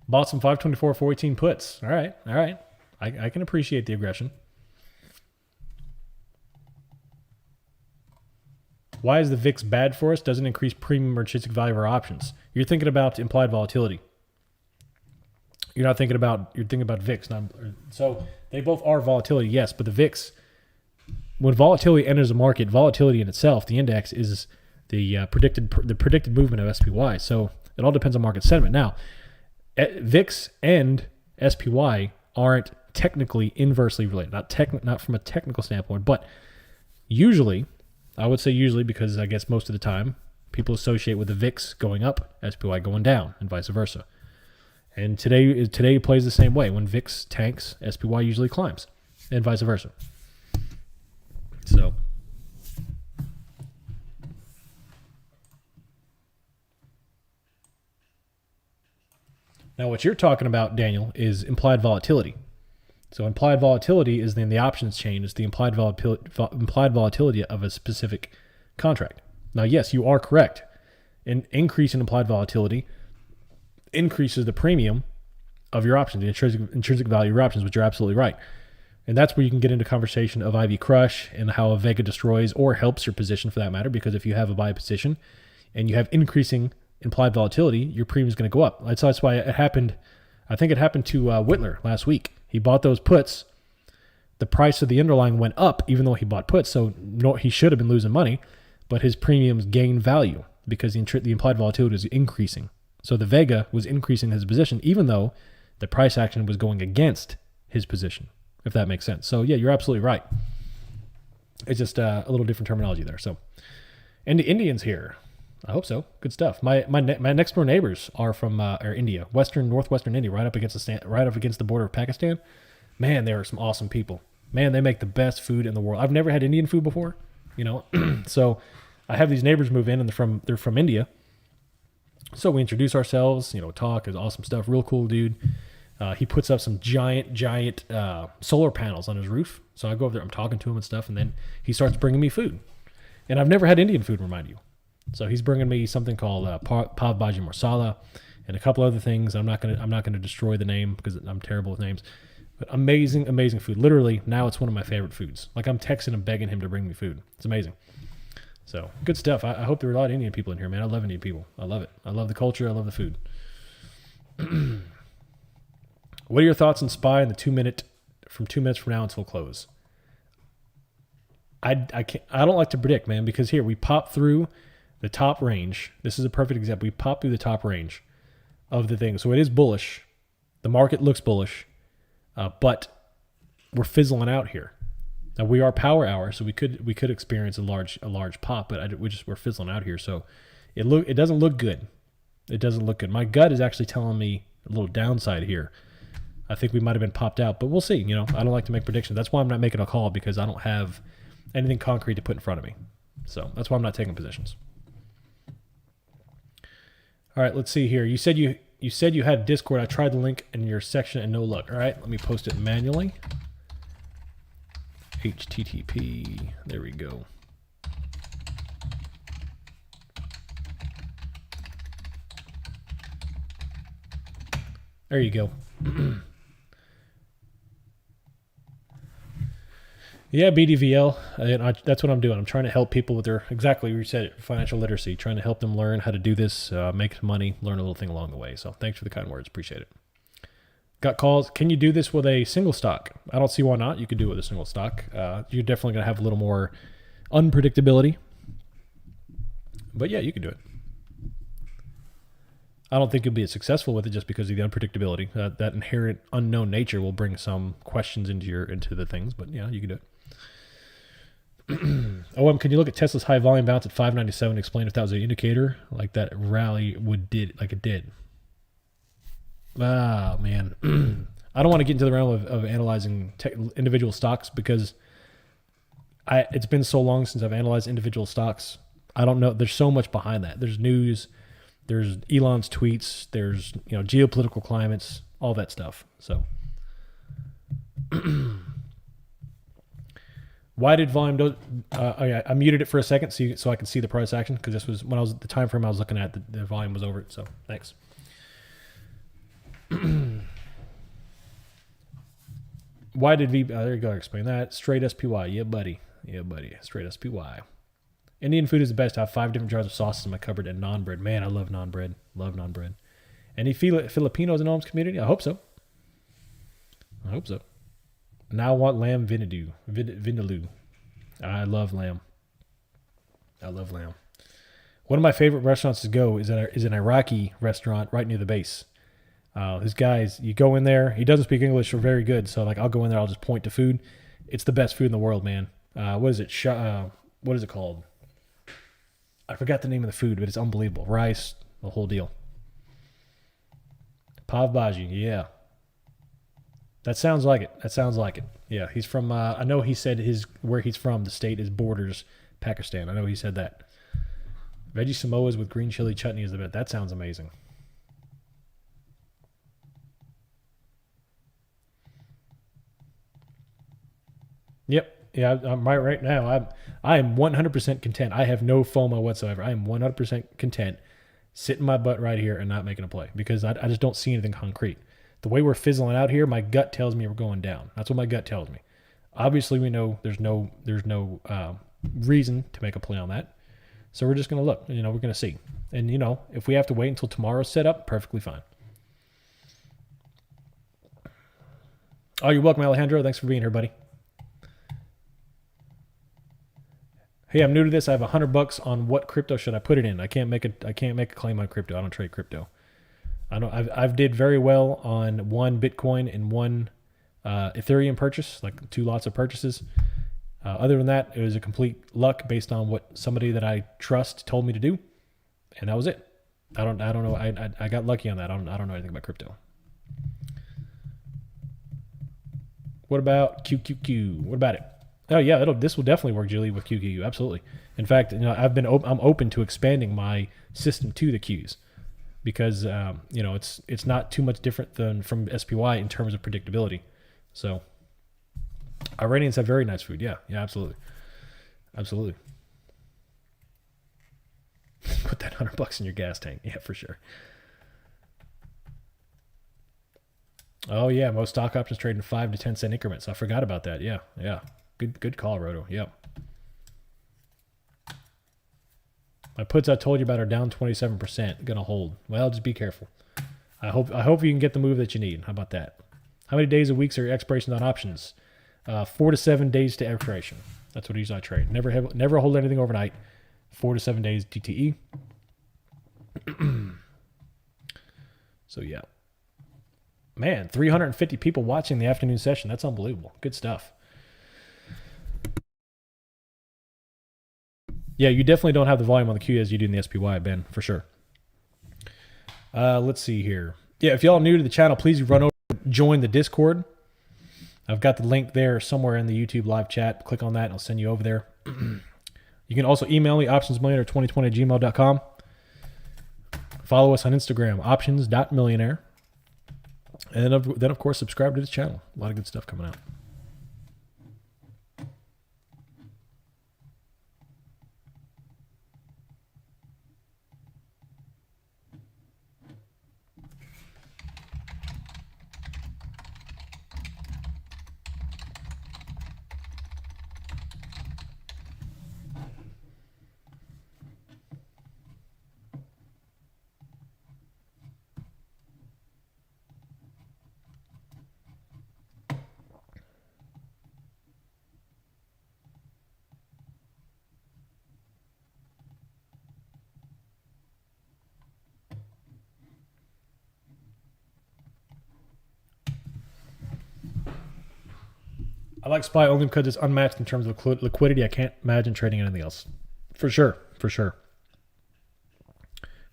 Speaker 1: Bought some 524 418 puts. All right. I can appreciate the aggression. Why is the VIX bad for us? Doesn't increase premium or intrinsic value of our options. You're thinking about implied volatility. You're thinking about VIX. So they both are volatility, yes, but the VIX, when volatility enters a market, volatility in itself, the index is the predicted movement of SPY. So it all depends on market sentiment. Now, VIX and SPY aren't technically inversely related, not from a technical standpoint, but usually, I would say usually, because I guess most of the time people associate with the VIX going up, SPY going down, and vice versa. And today plays the same way. When VIX tanks, SPY usually climbs, and vice versa. So. Now, what you're talking about, Daniel, is implied volatility. So implied volatility is in the options chain. It's the implied volatility of a specific contract. Now, yes, you are correct. An increase in implied volatility increases the premium of your options, the intrinsic value of your options, which you're absolutely right. And that's where you can get into conversation of IV Crush and how a Vega destroys or helps your position for that matter. Because if you have a buy position and you have increasing implied volatility, your premium is going to go up. That's why it happened. I think it happened to Whitler last week. He bought those puts. The price of the underlying went up, even though he bought puts. So he should have been losing money, but his premiums gained value because the implied volatility is increasing. So the Vega was increasing his position, even though the price action was going against his position, if that makes sense. So yeah, you're absolutely right. It's just a little different terminology there. So, and the Indians here, I hope so. Good stuff. My next door neighbors are from India, northwestern India, right up against the border of Pakistan. Man, they are some awesome people. Man, they make the best food in the world. I've never had Indian food before, So I have these neighbors move in, and they're from India. So we introduce ourselves, talk is awesome stuff. Real cool dude. He puts up some giant solar panels on his roof. So I go over there, I'm talking to him and stuff, and then he starts bringing me food. And I've never had Indian food, remind you. So he's bringing me something called pav bhaji masala and a couple other things. I'm not gonna destroy the name because I'm terrible with names. But amazing food. Literally, now it's one of my favorite foods. Like I'm texting him, begging him to bring me food. It's amazing. So good stuff. I hope there are a lot of Indian people in here, man. I love Indian people. I love it. I love the culture. I love the food. What are your thoughts on SPY in the 2 minutes from now until close? I don't like to predict, man, because here we pop through the top range. This is a perfect example. We pop through the top range of the thing. So it is bullish. The market looks bullish, but we're fizzling out here. Now we are power hour, so we could experience a large pop, but we're fizzling out here. So it doesn't look good. It doesn't look good. My gut is actually telling me a little downside here. I think we might have been popped out, but we'll see. I don't like to make predictions. That's why I'm not making a call, because I don't have anything concrete to put in front of me. So that's why I'm not taking positions. All right, let's see here. You said you had Discord. I tried the link in your section and no luck. All right, let me post it manually. HTTP. There we go. There you go. Yeah, BDVL. That's what I'm doing. I'm trying to help people with their, exactly what you said, financial literacy, trying to help them learn how to do this, make money, learn a little thing along the way. So thanks for the kind words. Appreciate it. Got calls. Can you do this with a single stock? I don't see why not. You could do it with a single stock. You're definitely going to have a little more unpredictability. But yeah, you can do it. I don't think you'll be as successful with it just because of the unpredictability. That inherent unknown nature will bring some questions into the things. But yeah, you can do it. Can you look at Tesla's high volume bounce at 597 to explain if that was an indicator like that rally like it did? Ah, man. I don't want to get into the realm of analyzing individual stocks because it's been so long since I've analyzed individual stocks. I don't know. There's so much behind that. There's news, there's Elon's tweets, there's geopolitical climates, all that stuff. So why did volume I muted it for a second so I can see the price action, because this was when I was the time frame I was looking at, the volume was over it. So thanks. Why did there you go, explain that. Straight SPY. Yeah, buddy. Straight SPY. Indian food is the best. I have 5 different jars of sauces in my cupboard and naan bread. Man, I love naan bread. Any Filipinos in Alm's community? I hope so. Now I want lamb vindaloo. I love lamb. One of my favorite restaurants to go is an Iraqi restaurant right near the base. This guy's, you go in there, he doesn't speak English or very good, so I'll go in there, I'll just point to food. It's the best food in the world, man. What is it? What is it called? I forgot the name of the food, but it's unbelievable. Rice, the whole deal. Pav Bhaji, yeah. That sounds like it. Yeah, he's from, I know he said where he's from, the state is borders Pakistan. I know he said that. Veggie Samoas with green chili chutney is the best. That sounds amazing. Yep. Yeah, I'm right now. I am 100% content. I have no FOMO whatsoever. I am 100% content sitting my butt right here and not making a play because I just don't see anything concrete. The way we're fizzling out here, my gut tells me we're going down. That's what my gut tells me. Obviously, we know there's no reason to make a play on that. So we're just going to look. We're going to see. And, if we have to wait until tomorrow's set up, perfectly fine. Oh, you're welcome, Alejandro. Thanks for being here, buddy. Hey, I'm new to this. I have $100 on what crypto should I put it in? I can't make a claim on crypto. I don't trade crypto. I've did very well on one Bitcoin and one Ethereum purchase, like 2 lots of purchases. Other than that, it was a complete luck based on what somebody that I trust told me to do, and that was it. I don't know. I got lucky on that. I don't know anything about crypto. What about QQQ? What about it? Oh yeah, this will definitely work, Julie, with QQQ. Absolutely. In fact, I'm open to expanding my system to the Qs because it's not too much different than from SPY in terms of predictability. So Iranians have very nice food. Yeah, absolutely. Put that $100 in your gas tank. Yeah, for sure. Oh yeah, most stock options trade in 5 to 10 cent increments. I forgot about that. Yeah. Good call, Roto. Yep. My puts I told you about are down 27%. Gonna hold. Well, just be careful. I hope you can get the move that you need. How about that? How many days a week are your expirations on options? 4 to 7 days to expiration. That's what usually I trade. Never hold anything overnight. 4 to 7 days DTE. So yeah. Man, 350 people watching the afternoon session. That's unbelievable. Good stuff. Yeah, you definitely don't have the volume on the Q as you do in the SPY, Ben, for sure. Let's see here. Yeah, if y'all are new to the channel, please run over and join the Discord. I've got the link there somewhere in the YouTube live chat. Click on that and I'll send you over there. You can also email me, optionsmillionaire2020@gmail.com. Follow us on Instagram, options.millionaire. And then, of course, subscribe to this channel. A lot of good stuff coming out. I like SPY only because it's unmatched in terms of liquidity. I can't imagine trading anything else. For sure.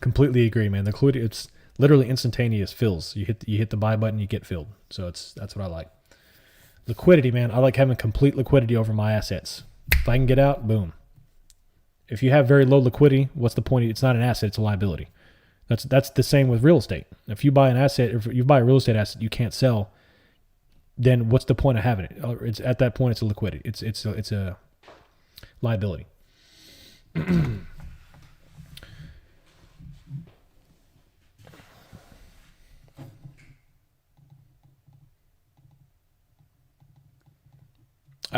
Speaker 1: Completely agree, man. The liquidity, it's literally instantaneous fills. You hit the buy button, you get filled. So that's what I like. Liquidity, man. I like having complete liquidity over my assets. If I can get out, boom. If you have very low liquidity, what's the point? It's not an asset, it's a liability. That's the same with real estate. If you buy an asset, if you buy a real estate asset you can't sell, then what's the point of having it? It's at that point it's a liquidity. It's a liability. I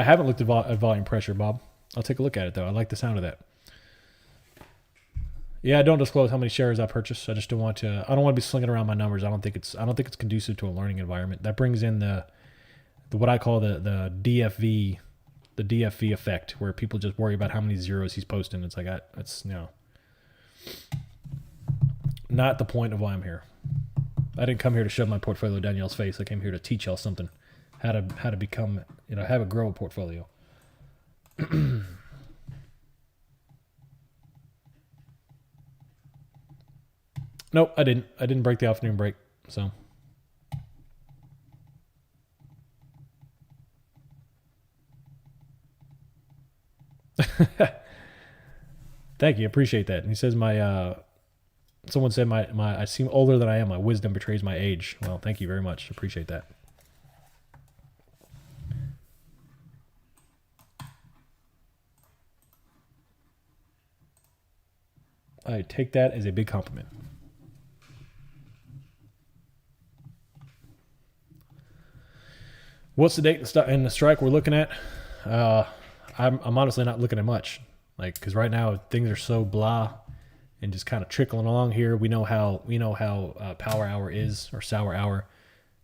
Speaker 1: haven't looked at volume pressure, Bob. I'll take a look at it though. I like the sound of that. Yeah, I don't disclose how many shares I purchase. I just don't want to. I don't want to be slinging around my numbers. I don't think it's conducive to a learning environment. That brings in the what I call the DFV, the DFV effect, where people just worry about how many zeros he's posting. It's like that's not the point of why I'm here. I didn't come here to shove my portfolio down y'all's face. I came here to teach y'all something, how to become, how to grow a portfolio. Nope, I didn't. I didn't break the afternoon break, so. Thank you, appreciate that. And he says someone said my I seem older than I am. My wisdom betrays my age. Well, thank you very much. Appreciate that. I take that as a big compliment. What's the date and the strike we're looking at? I'm honestly not looking at much, like, because right now things are so blah and just kind of trickling along here. We know how power hour is, or sour hour.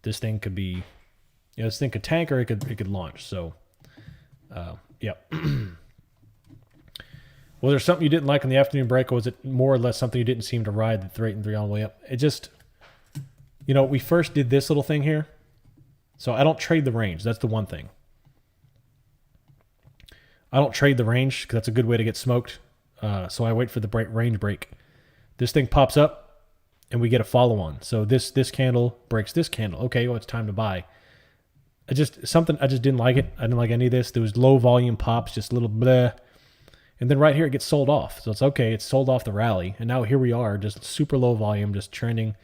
Speaker 1: This thing could be, this thing could tank, or it could launch. So, yeah. Was there something you didn't like in the afternoon break, or was it more or less something you didn't seem to ride the 3 and 3 all the way up? It just, we first did this little thing here. So I don't trade the range. That's the one thing. I don't trade the range because that's a good way to get smoked. So I wait for the range break. This thing pops up, and we get a follow-on. So this candle breaks this candle. Okay, well, it's time to buy. I just didn't like it. I didn't like any of this. There was low volume pops, just a little bleh. And then right here, it gets sold off. So it's okay. It's sold off the rally. And now here we are, just super low volume, just trending.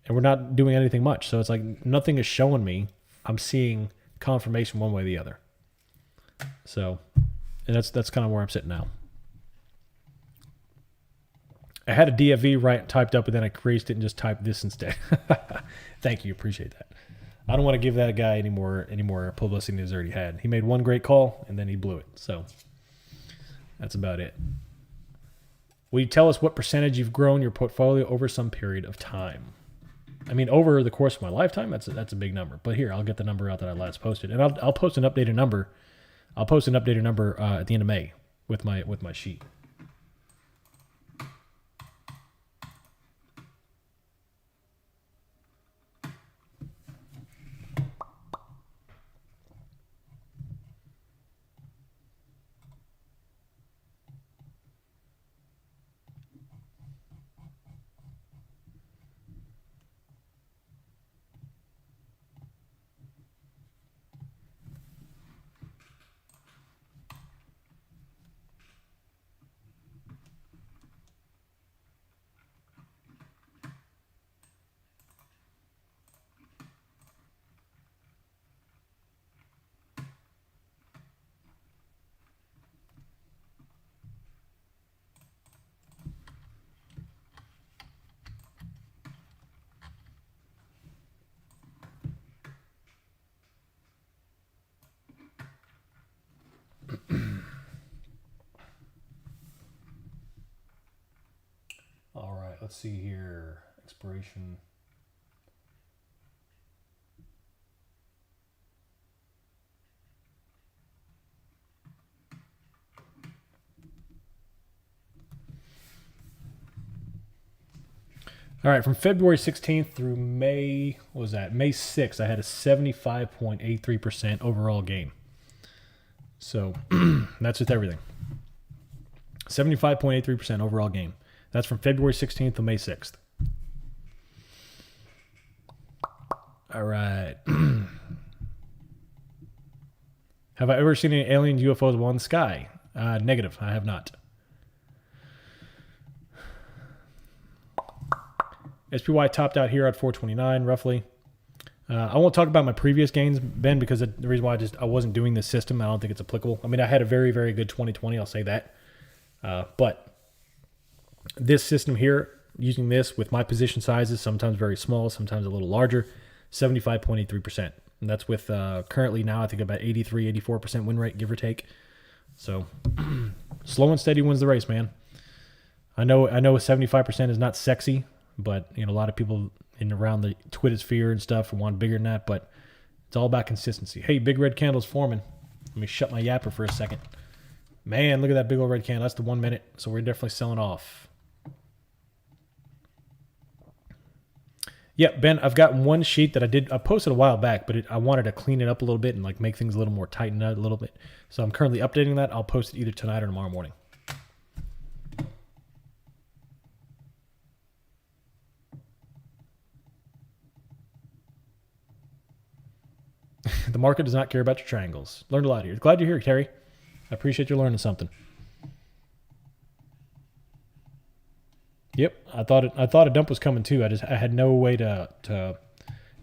Speaker 1: And we're not doing anything much. So it's like nothing is showing me. I'm seeing confirmation one way or the other. So, and that's kind of where I'm sitting now. I had a DFV typed up, but then I creased it and just typed this instead. Thank you. Appreciate that. I don't want to give that guy any more publicity than he's already had. He made one great call, and then he blew it. So that's about it. Will you tell us what percentage you've grown your portfolio over some period of time? I mean, over the course of my lifetime, that's a big number. But here, I'll get the number out that I last posted, and I'll post an updated number. I'll post an updated number at the end of May with my sheet. All right, let's see here. Expiration. All right, from February 16th through May, what was that? May 6th, I had a 75.83% overall gain. So that's with everything. 75.83% overall gain. That's from February 16th to May 6th. All right. Have I ever seen any alien UFOs while in the sky? Negative. I have not. SPY topped out here at 429 roughly. I won't talk about my previous gains, Ben, because the reason why I wasn't doing this system, I don't think it's applicable. I mean, I had a very, very good 2020, I'll say that. But this system here, using this with my position sizes, sometimes very small, sometimes a little larger, 75.83%. And that's with currently now, I think about 83, 84% win rate, give or take. So slow and steady wins the race, man. I know 75% is not sexy, but a lot of people in around the Twitter sphere and stuff want bigger than that, but it's all about consistency. Hey, big red candle's forming. Let me shut my yapper for a second. Man, look at that big old red candle. That's the 1 minute, so we're definitely selling off. Yeah, Ben, I've got one sheet that I posted a while back, but I wanted to clean it up a little bit and like make things a little more tightened out a little bit. So I'm currently updating that. I'll post it either tonight or tomorrow morning. The market does not care about your triangles. Learned a lot here. Glad you're here, Terry. I appreciate you learning something. Yep, I thought a dump was coming too. I had no way to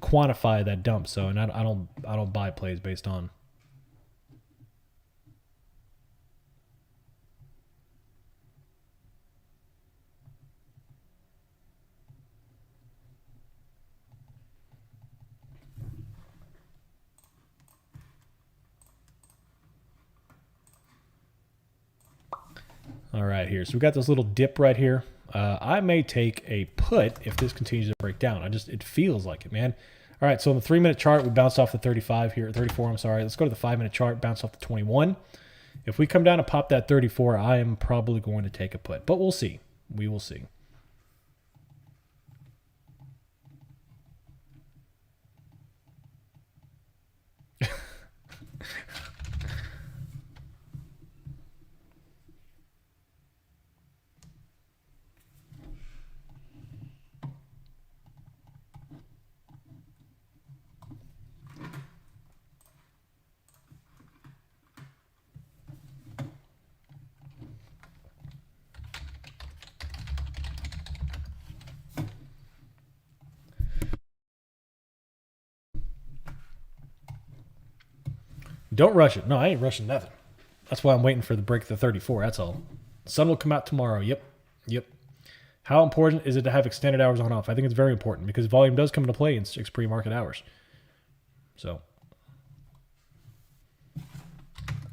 Speaker 1: quantify that dump. So, and I don't buy plays based on. All right, here. So we got this little dip right here. I may take a put if this continues to break down. It feels like it, man. All right, so on the 3-minute chart, we bounced off the 35 here, 34, I'm sorry. Let's go to the 5-minute chart, bounce off the 21. If we come down and pop that 34, I am probably going to take a put, but we'll see. We will see. Don't rush it. No, I ain't rushing nothing. That's why I'm waiting for the break of the 34. That's all. The sun will come out tomorrow. Yep. How important is it to have extended hours on off? I think it's very important because volume does come into play in pre-market hours. So,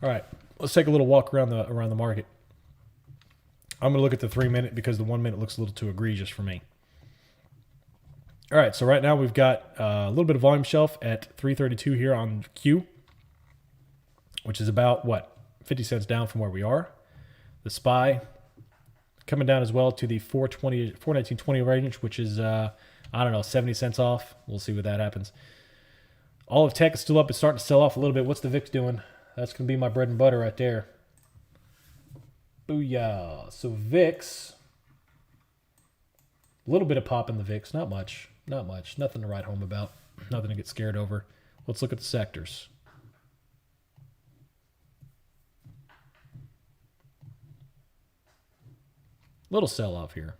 Speaker 1: all right, let's take a little walk around the market. I'm going to look at the 3-minute because the 1-minute looks a little too egregious for me. All right, so right now we've got a little bit of volume shelf at 332 here on Q, which is about, 50 cents down from where we are. The SPY coming down as well to the 419.20 range, which is, 70 cents off. We'll see what that happens. All of tech is still up. It's starting to sell off a little bit. What's the VIX doing? That's going to be my bread and butter right there. Booyah. So VIX, a little bit of pop in the VIX. Not much. Nothing to write home about. Nothing to get scared over. Let's look at the sectors. Little sell-off here.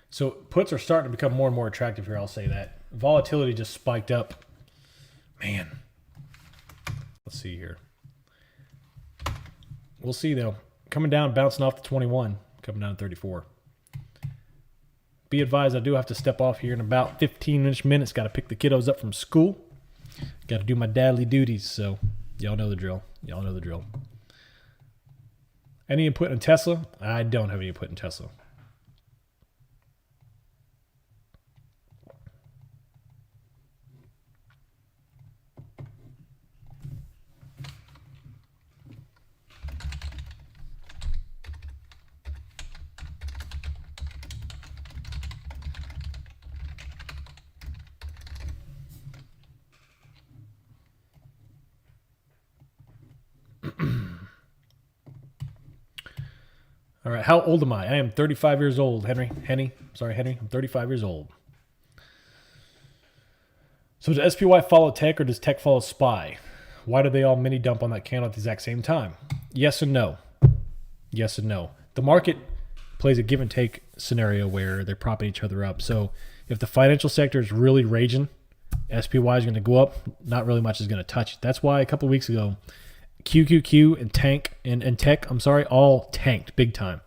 Speaker 1: So puts are starting to become more and more attractive here, I'll say that. Volatility just spiked up. Man. Let's see here. We'll see, though. Coming down, bouncing off the 21. Coming down to 34. Be advised, I do have to step off here in about 15-ish minutes. Got to pick the kiddos up from school. Got to do my dadly duties, so y'all know the drill. Any input in Tesla? I don't have any input in Tesla. All right, how old am I? I am 35 years old, Henry. Henny. I'm 35 years old. So does SPY follow tech or does tech follow SPY? Why do they all mini dump on that candle at the exact same time? Yes and no. The market plays a give and take scenario where they're propping each other up. So if the financial sector is really raging, SPY is going to go up. Not really much is going to touch it. That's why a couple of weeks ago, QQQ and tech, all tanked big time.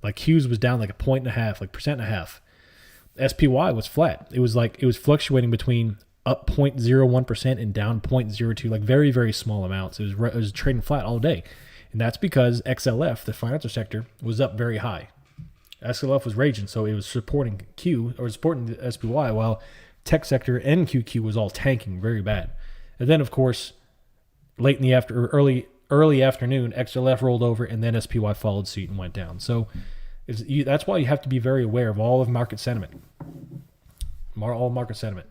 Speaker 1: Like Q's was down like 1.5%, like 1.5%. SPY was flat. It was fluctuating between up 0.01% and down 0.02, like very, very small amounts. It was trading flat all day. And that's because XLF, the financial sector, was up very high. XLF was raging, so it was supporting supporting the SPY, while tech sector and QQ was all tanking very bad. And then, of course, late in the early afternoon, XLF rolled over, and then SPY followed suit and went down. So that's why you have to be very aware of all of market sentiment. All market sentiment.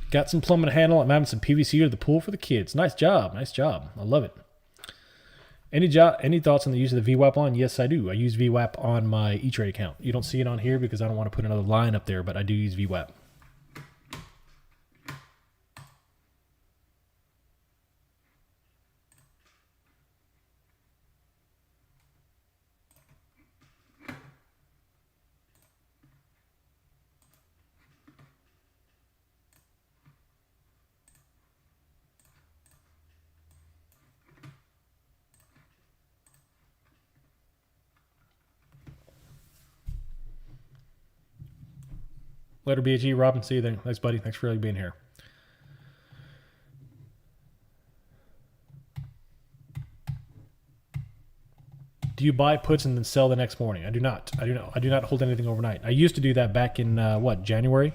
Speaker 1: Got some plumbing to handle. I'm having some PVC to the pool for the kids. Nice job. Nice job. I love it. Any thoughts on the use of the VWAP on? Yes, I do. I use VWAP on my E-Trade account. You don't see it on here because I don't want to put another line up there, but I do use VWAP. Later, BG. Robin, see you then. Thanks, buddy. Thanks for really being here. Do you buy puts and then sell the next morning? I do not. I do not hold anything overnight. I used to do that back in, January?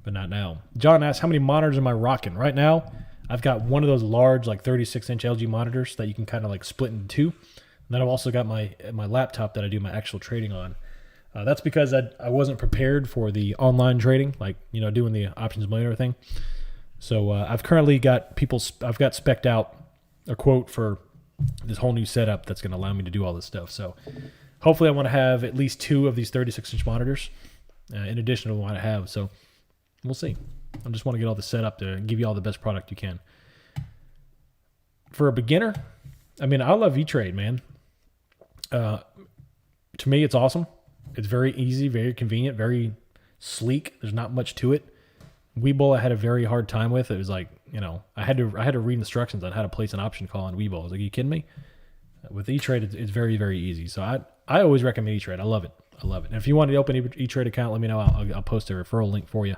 Speaker 1: But not now. John asks, how many monitors am I rocking? Right now, I've got one of those large, like 36-inch LG monitors that you can kind of like split into two. And then I've also got my laptop that I do my actual trading on. That's because I wasn't prepared for the online trading, like, doing the options millionaire thing. So I've currently got I've got spec'd out a quote for this whole new setup that's going to allow me to do all this stuff. So hopefully I want to have at least 2 of these 36-inch monitors in addition to what I have. So we'll see. I just want to get all this set up to give you all the best product you can. For a beginner, I mean, I love E-Trade, man. To me, it's awesome. It's very easy, very convenient, very sleek. There's not much to it. Webull I had a very hard time with. It was like, I had to read instructions on how to place an option call on Webull. I was like, are you kidding me? With E-Trade, it's very, very easy. So I always recommend E-Trade. I love it. And if you want to open an E-Trade account, let me know. I'll post a referral link for you.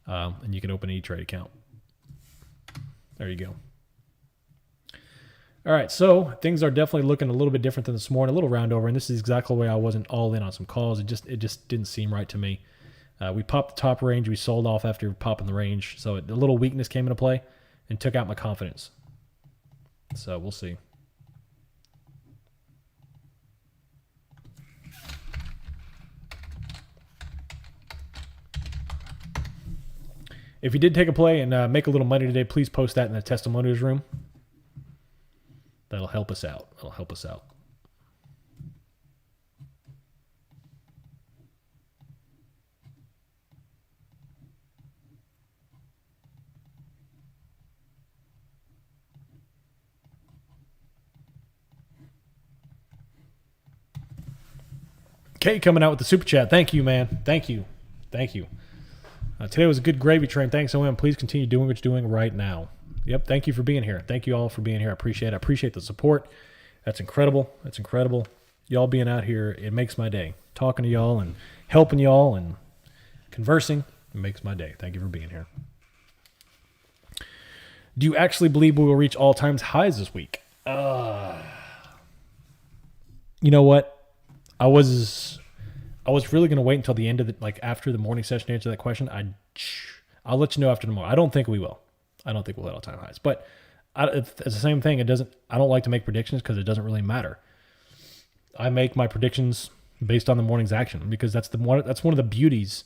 Speaker 1: And you can open an E-Trade account. There you go. All right, so things are definitely looking a little bit different than this morning, a little round over, and this is exactly the way I wasn't all in on some calls. It just didn't seem right to me. We popped the top range. We sold off after popping the range, so a little weakness came into play and took out my confidence. So we'll see. If you did take a play and make a little money today, please post that in the testimonials room. That'll help us out. Kate coming out with the super chat. Thank you, man. Thank you. Today was a good gravy train. Thanks, OM. Please continue doing what you're doing right now. Yep, thank you for being here. Thank you all for being here. I appreciate it. I appreciate the support. That's incredible. Y'all being out here, it makes my day. Talking to y'all and helping y'all and conversing, it makes my day. Thank you for being here. Do you actually believe we will reach all-time highs this week? You know what? I was really going to wait until the end of after the morning session to answer that question. I'll let you know after tomorrow. I don't think we will. I don't think we'll hit all-time highs. But it's the same thing. I don't like to make predictions because it doesn't really matter. I make my predictions based on the morning's action because that's one of the beauties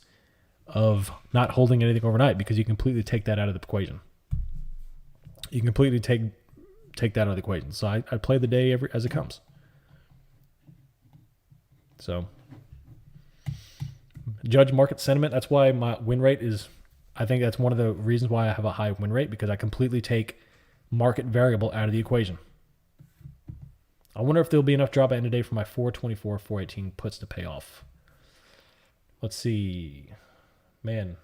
Speaker 1: of not holding anything overnight, because you completely take that out of the equation. You can completely take that out of the equation. So I play the day as it comes. So judge market sentiment. That's why my win rate is, I think that's one of the reasons why I have a high win rate, because I completely take market variable out of the equation. I wonder if there'll be enough drop at end of day for my 424, 418 puts to pay off. Let's see. Man,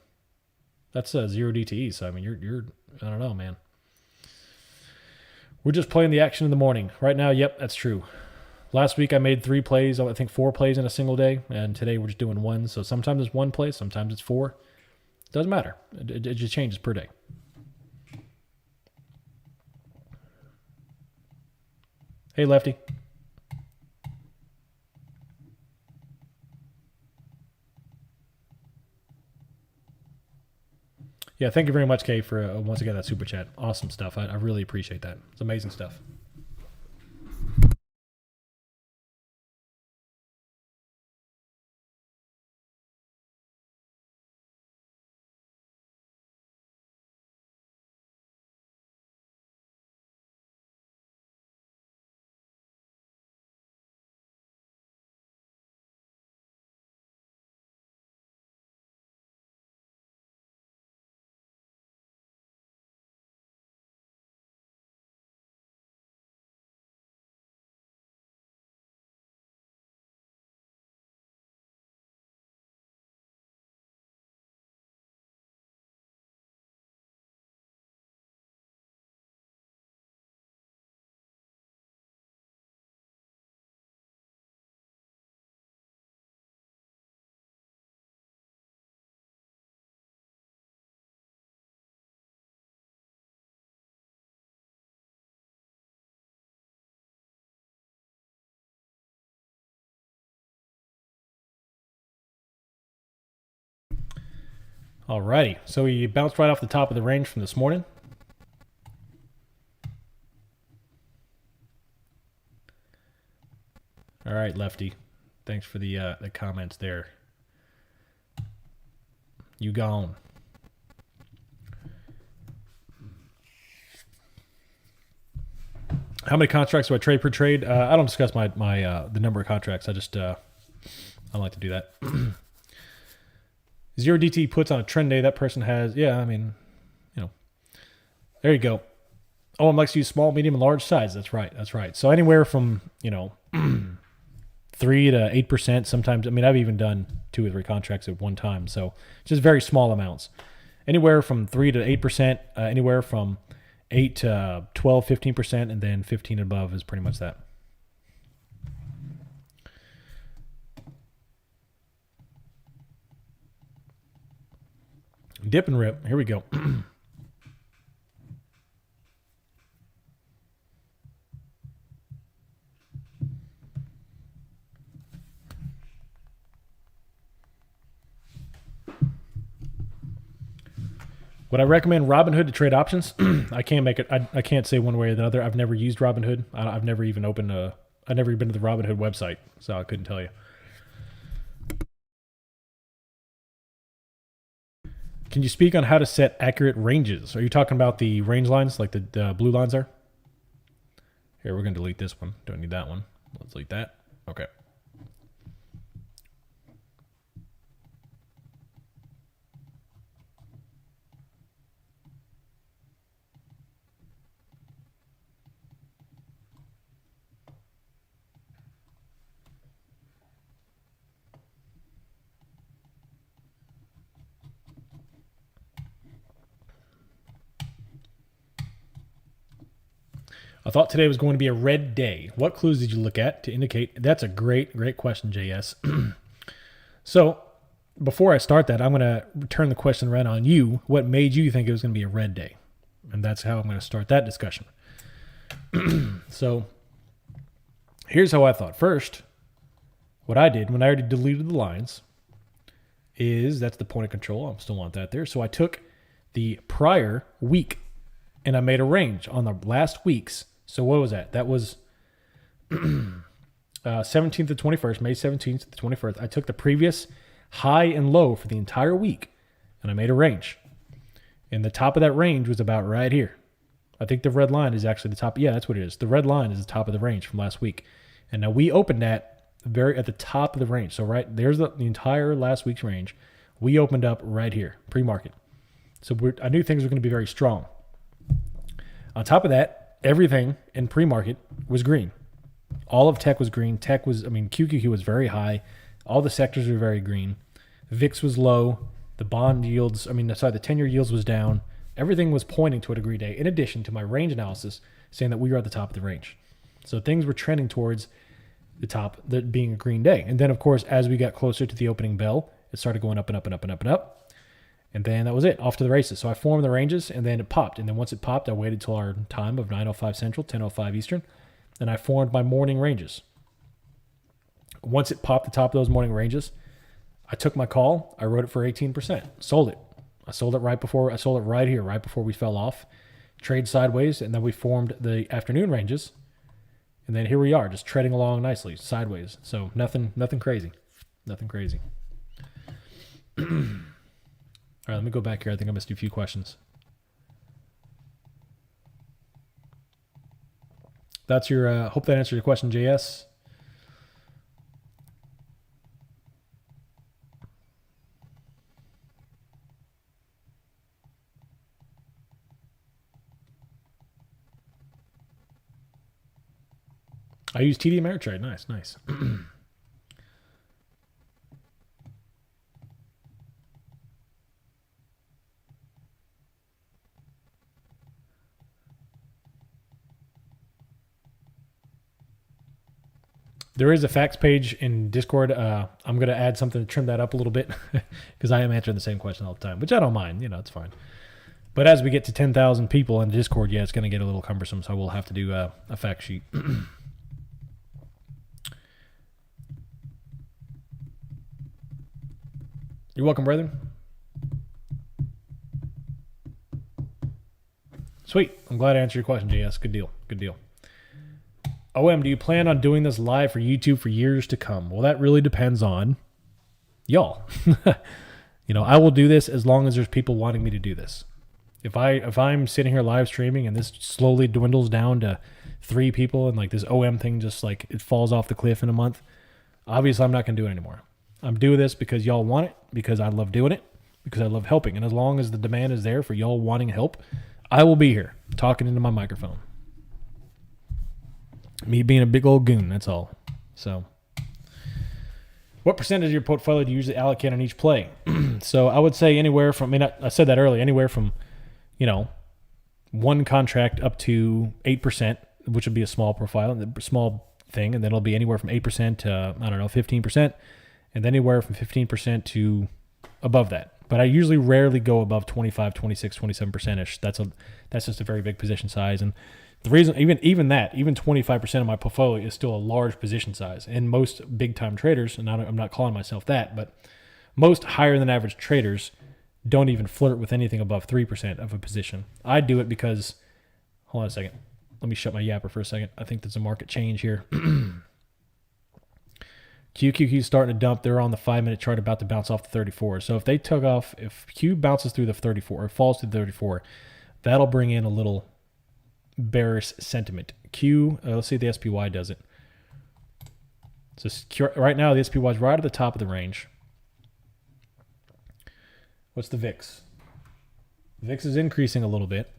Speaker 1: that's a 0 DTE. So, I mean, you're I don't know, man. We're just playing the action in the morning. Right now, yep, that's true. Last week I made 3 plays, I think 4 plays in a single day, and today we're just doing 1. So sometimes it's 1 play, sometimes it's 4. Doesn't matter. It just changes per day. Hey, Lefty. Yeah, thank you very much, Kay, for once again that super chat. Awesome stuff. I really appreciate that. It's amazing stuff. Alrighty, so we bounced right off the top of the range from this morning. All right, Lefty. Thanks for the comments there. You gone. How many contracts do I trade per trade? I don't discuss my the number of contracts. I just I don't like to do that. 0 DT puts on a trend day. That person has, yeah, I mean, you know, there you go. Oh, I'm likes to use small, medium, and large size. That's right. That's right. So anywhere from, 3 to 8%. Sometimes, I mean, I've even done 2 or 3 contracts at one time. So just very small amounts. Anywhere from 3 to 8%, anywhere from 8 to 12, 15%, and then 15 and above is pretty much that. Dip and rip. Here we go. Would I recommend Robinhood to trade options? I can't make it. I can't say one way or the other. I've never used Robinhood. I've never even opened a. I've never been to the Robinhood website, so I couldn't tell you. Can you speak on how to set accurate ranges? Are you talking about the range lines, like the blue lines are? Here, we're going to delete this one. Don't need that one. Let's delete that. Okay. I thought today was going to be a red day. What clues did you look at to indicate? That's a great question, JS. So before I start that, I'm going to turn the question right on you. What made you think it was going to be a red day? And that's how I'm going to start that discussion. So here's how I thought. First, what I did when I already deleted the lines is that's the point of control. I still want that there. So I took the prior week and I made a range on the last week's. So what was that? That was 17th to 21st, May 17th to the 21st. I took the previous high and low for the entire week, and I made a range. And the top of that range was about right here. I think the red line is actually the top. Yeah, that's what it is. The red line is the top of the range from last week. And now we opened that very at the top of the range. So right there's the entire last week's range. We opened up right here, pre-market. So I knew things were going to be very strong. On top of that, everything in pre-market was green. All of tech was green. QQQ was very high. All the sectors were very green. VIX was low. The bond yields, the 10-year yields was down. Everything was pointing to a green day, in addition to my range analysis saying that we were at the top of the range. So things were trending towards the top, that being a green day. And then, of course, as we got closer to the opening bell, it started going up and up and up and up and up. And then that was it, off to the races. So I formed the ranges, and then it popped. And then once it popped, I waited till our time of 9:05 Central, 10:05 Eastern, and I formed my morning ranges. Once it popped the top of those morning ranges, I took my call. I wrote it for 18%. Sold it. I sold it right here, right before we fell off. Trade sideways, and then we formed the afternoon ranges. And then here we are, just treading along nicely, sideways. So nothing crazy. Nothing crazy. All right, let me go back here. I think I missed a few questions. That's your, hope that answered your question, JS. I use TD Ameritrade. Nice. There is a facts page in Discord. I'm going to add something to trim that up a little bit because I am answering the same question all the time, which I don't mind. It's fine. But as we get to 10,000 people in Discord, it's going to get a little cumbersome, so I will have to do a fact sheet. You're welcome, brethren. Sweet. I'm glad I answered your question, JS. Good deal. Good deal. OM, do you plan on doing this live for YouTube for years to come? Well, that really depends on y'all. I will do this as long as there's people wanting me to do this. If I'm sitting here live streaming and this slowly dwindles down to 3 people and like this OM thing just like it falls off the cliff in a month, obviously I'm not going to do it anymore. I'm doing this because y'all want it, because I love doing it, because I love helping. And as long as the demand is there for y'all wanting help, I will be here talking into my microphone. Me being a big old goon, that's all. So, what percentage of your portfolio do you usually allocate on each play? So I would say anywhere from, I said that earlier, anywhere from, one contract up to 8%, which would be a small profile, a small thing, and then it'll be anywhere from 8% to, 15%, and then anywhere from 15% to above that. But I usually rarely go above 25, 26, 27%-ish. That's just a very big position size. And the reason, even 25% of my portfolio is still a large position size. And most big-time traders, and I'm not calling myself that, but most higher-than-average traders don't even flirt with anything above 3% of a position. I do it because, hold on a second. Let me shut my yapper for a second. I think there's a market change here. QQQ's starting to dump. They're on the 5-minute chart about to bounce off the 34. So if Q bounces through the 34 or falls through the 34, that'll bring in a little bearish sentiment. Let's see if the SPY does it. So right now the SPY is right at the top of the range. What's the VIX? VIX is increasing a little bit.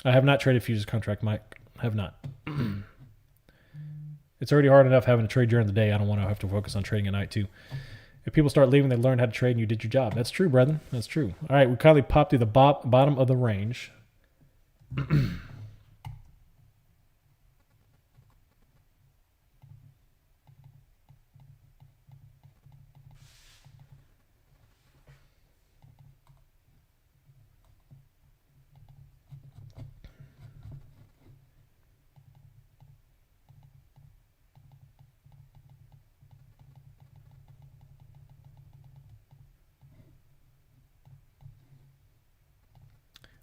Speaker 1: I have not traded futures contract, Mike. I have not. It's already hard enough having to trade during the day. I don't want to have to focus on trading at night too. If people start leaving, they learn how to trade and you did your job. That's true, brethren. That's true. All right, we kindly popped through the bottom of the range.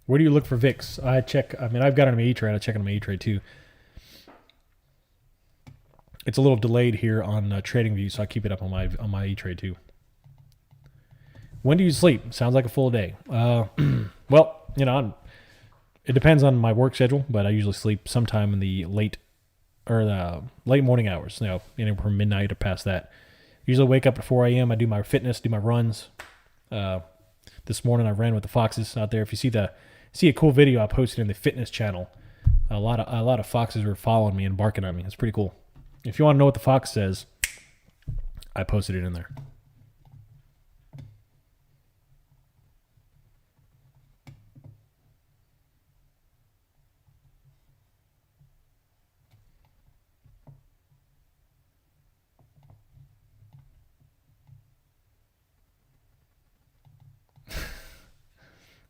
Speaker 1: Where do you look for VIX? I've got it on my E-Trade. I check it on my E-Trade too. It's a little delayed here on TradingView, so I keep it up on my E-Trade too. When do you sleep? Sounds like a full day. Well, it depends on my work schedule, but I usually sleep sometime in the late morning hours. Anywhere from midnight or past that. Usually wake up at 4 a.m. I do my fitness, do my runs. This morning I ran with the foxes out there. If you see a cool video I posted in the fitness channel, a lot of foxes were following me and barking at me. It's pretty cool. If you want to know what the fox says, I posted it in there.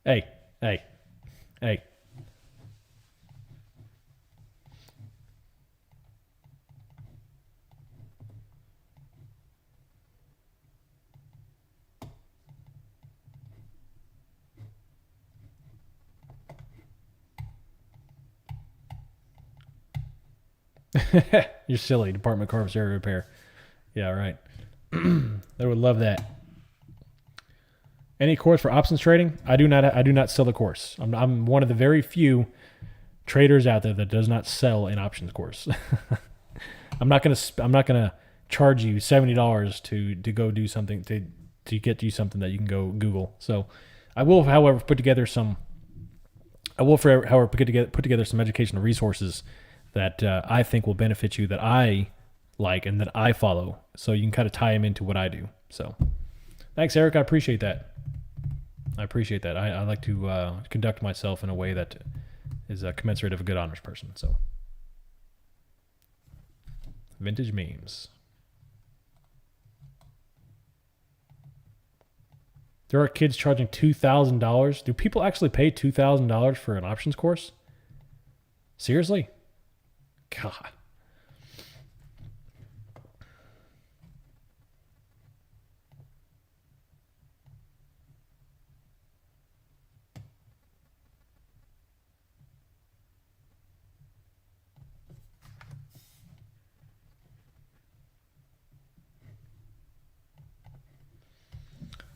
Speaker 1: Hey. You're silly. Department of Carpet Area Repair. Yeah, right. They would love that. Any course for options trading? I do not sell a course. I'm one of the very few traders out there that does not sell an options course. I'm not gonna charge you $70 to go do something to get you something that you can go Google. So I will, however, put together some educational resources that I think will benefit you, that I like and that I follow. So you can kind of tie them into what I do. So thanks, Eric. I appreciate that. I like to conduct myself in a way that is commensurate of a good honors person. So, vintage memes. There are kids charging $2,000. Do people actually pay $2,000 for an options course? Seriously? God.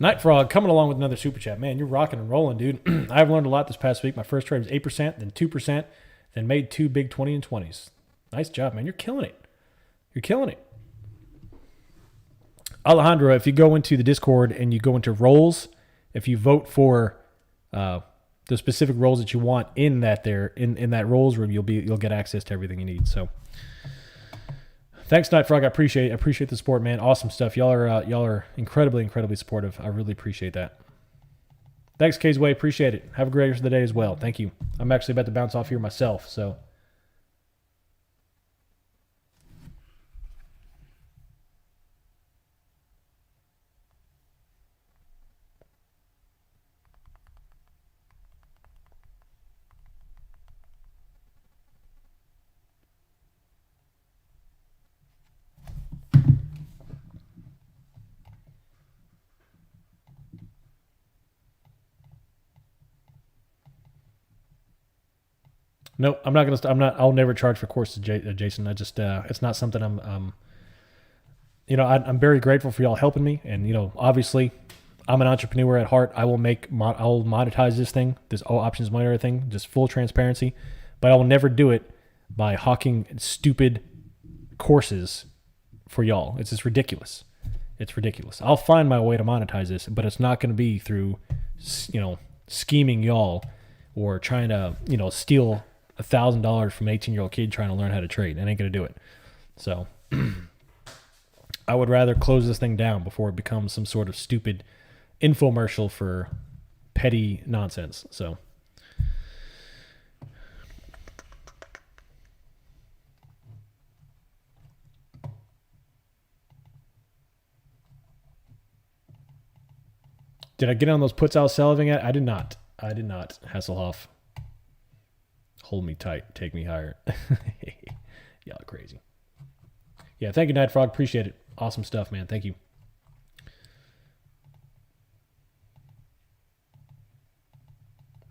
Speaker 1: Night Frog coming along with another super chat. Man, you're rocking and rolling, dude. I've learned a lot this past week. My first trade was 8%, then 2%, then made 2 big 20 and 20s. Nice job, man. You're killing it. You're killing it. Alejandro, if you go into the Discord and you go into roles, if you vote for the specific roles that you want in that roles room, you'll get access to everything you need. So thanks, Night Frog. I appreciate the support, man. Awesome stuff. Y'all are incredibly supportive. I really appreciate that. Thanks, Kaysway. Appreciate it. Have a great rest of the day as well. Thank you. I'm actually about to bounce off here myself, so. Nope, I'm not gonna. I'll never charge for courses, Jason. I just, it's not something I'm. I'm very grateful for y'all helping me, and obviously, I'm an entrepreneur at heart. I'll monetize this all options money thing, just full transparency, but I will never do it by hawking stupid courses for y'all. It's just ridiculous. It's ridiculous. I'll find my way to monetize this, but it's not going to be through, scheming y'all or trying to, steal $1,000 from an 18-year-old kid trying to learn how to trade. I ain't going to do it. So I would rather close this thing down before it becomes some sort of stupid infomercial for petty nonsense. So did I get on those puts I was salving at? I did not. Hasselhoff. Hold me tight. Take me higher. Y'all are crazy. Yeah, thank you, Night Frog. Appreciate it. Awesome stuff, man. Thank you.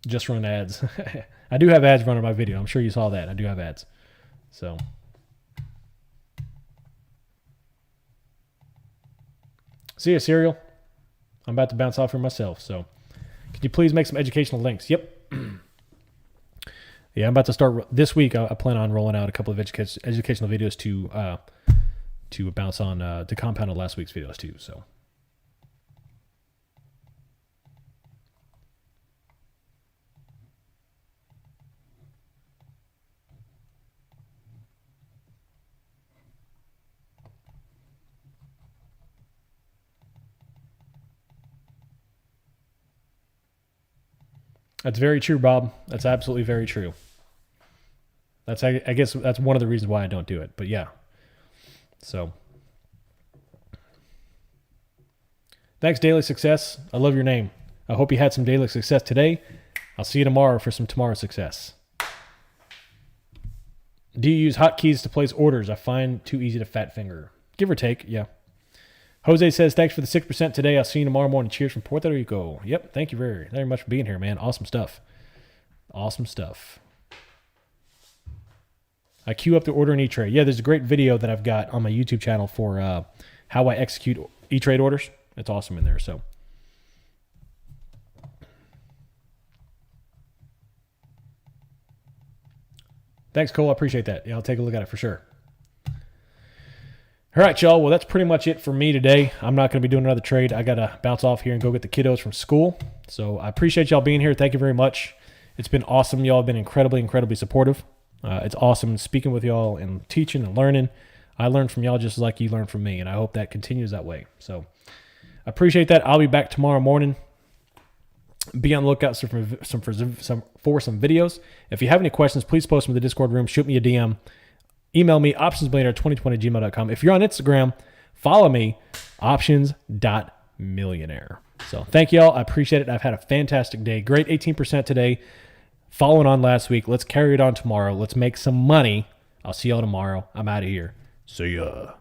Speaker 1: Just run ads. I do have ads running my video. I'm sure you saw that. I do have ads. So. See ya, Serial. I'm about to bounce off for myself. So, could you please make some educational links? Yep. Yeah, I'm about to start this week. I plan on rolling out a couple of educational videos to bounce on to compound on last week's videos too. So. That's very true, Bob. That's absolutely very true. I guess that's one of the reasons why I don't do it. But yeah. So. Thanks, Daily Success. I love your name. I hope you had some daily success today. I'll see you tomorrow for some tomorrow success. Do you use hotkeys to place orders? I find too easy to fat finger. Give or take, yeah. Jose says, thanks for the 6% today. I'll see you tomorrow morning. Cheers from Puerto Rico. Yep, thank you very much for being here, man. Awesome stuff. Awesome stuff. I queue up the order in E-Trade. Yeah, there's a great video that I've got on my YouTube channel for how I execute E-Trade orders. It's awesome in there, so. Thanks, Cole. I appreciate that. Yeah, I'll take a look at it for sure. All right, y'all. Well, that's pretty much it for me today. I'm not going to be doing another trade. I got to bounce off here and go get the kiddos from school. So I appreciate y'all being here. Thank you very much. It's been awesome. Y'all have been incredibly supportive. It's awesome speaking with y'all and teaching and learning. I learned from y'all just like you learned from me, and I hope that continues that way. So I appreciate that. I'll be back tomorrow morning. Be on the lookout for some videos. If you have any questions, please post them in the Discord room. Shoot me a DM. Email me, optionsbillionaire2020@gmail.com. If you're on Instagram, follow me, options.millionaire. So thank y'all. I appreciate it. I've had a fantastic day. Great 18% today. Following on last week. Let's carry it on tomorrow. Let's make some money. I'll see y'all tomorrow. I'm out of here. See ya.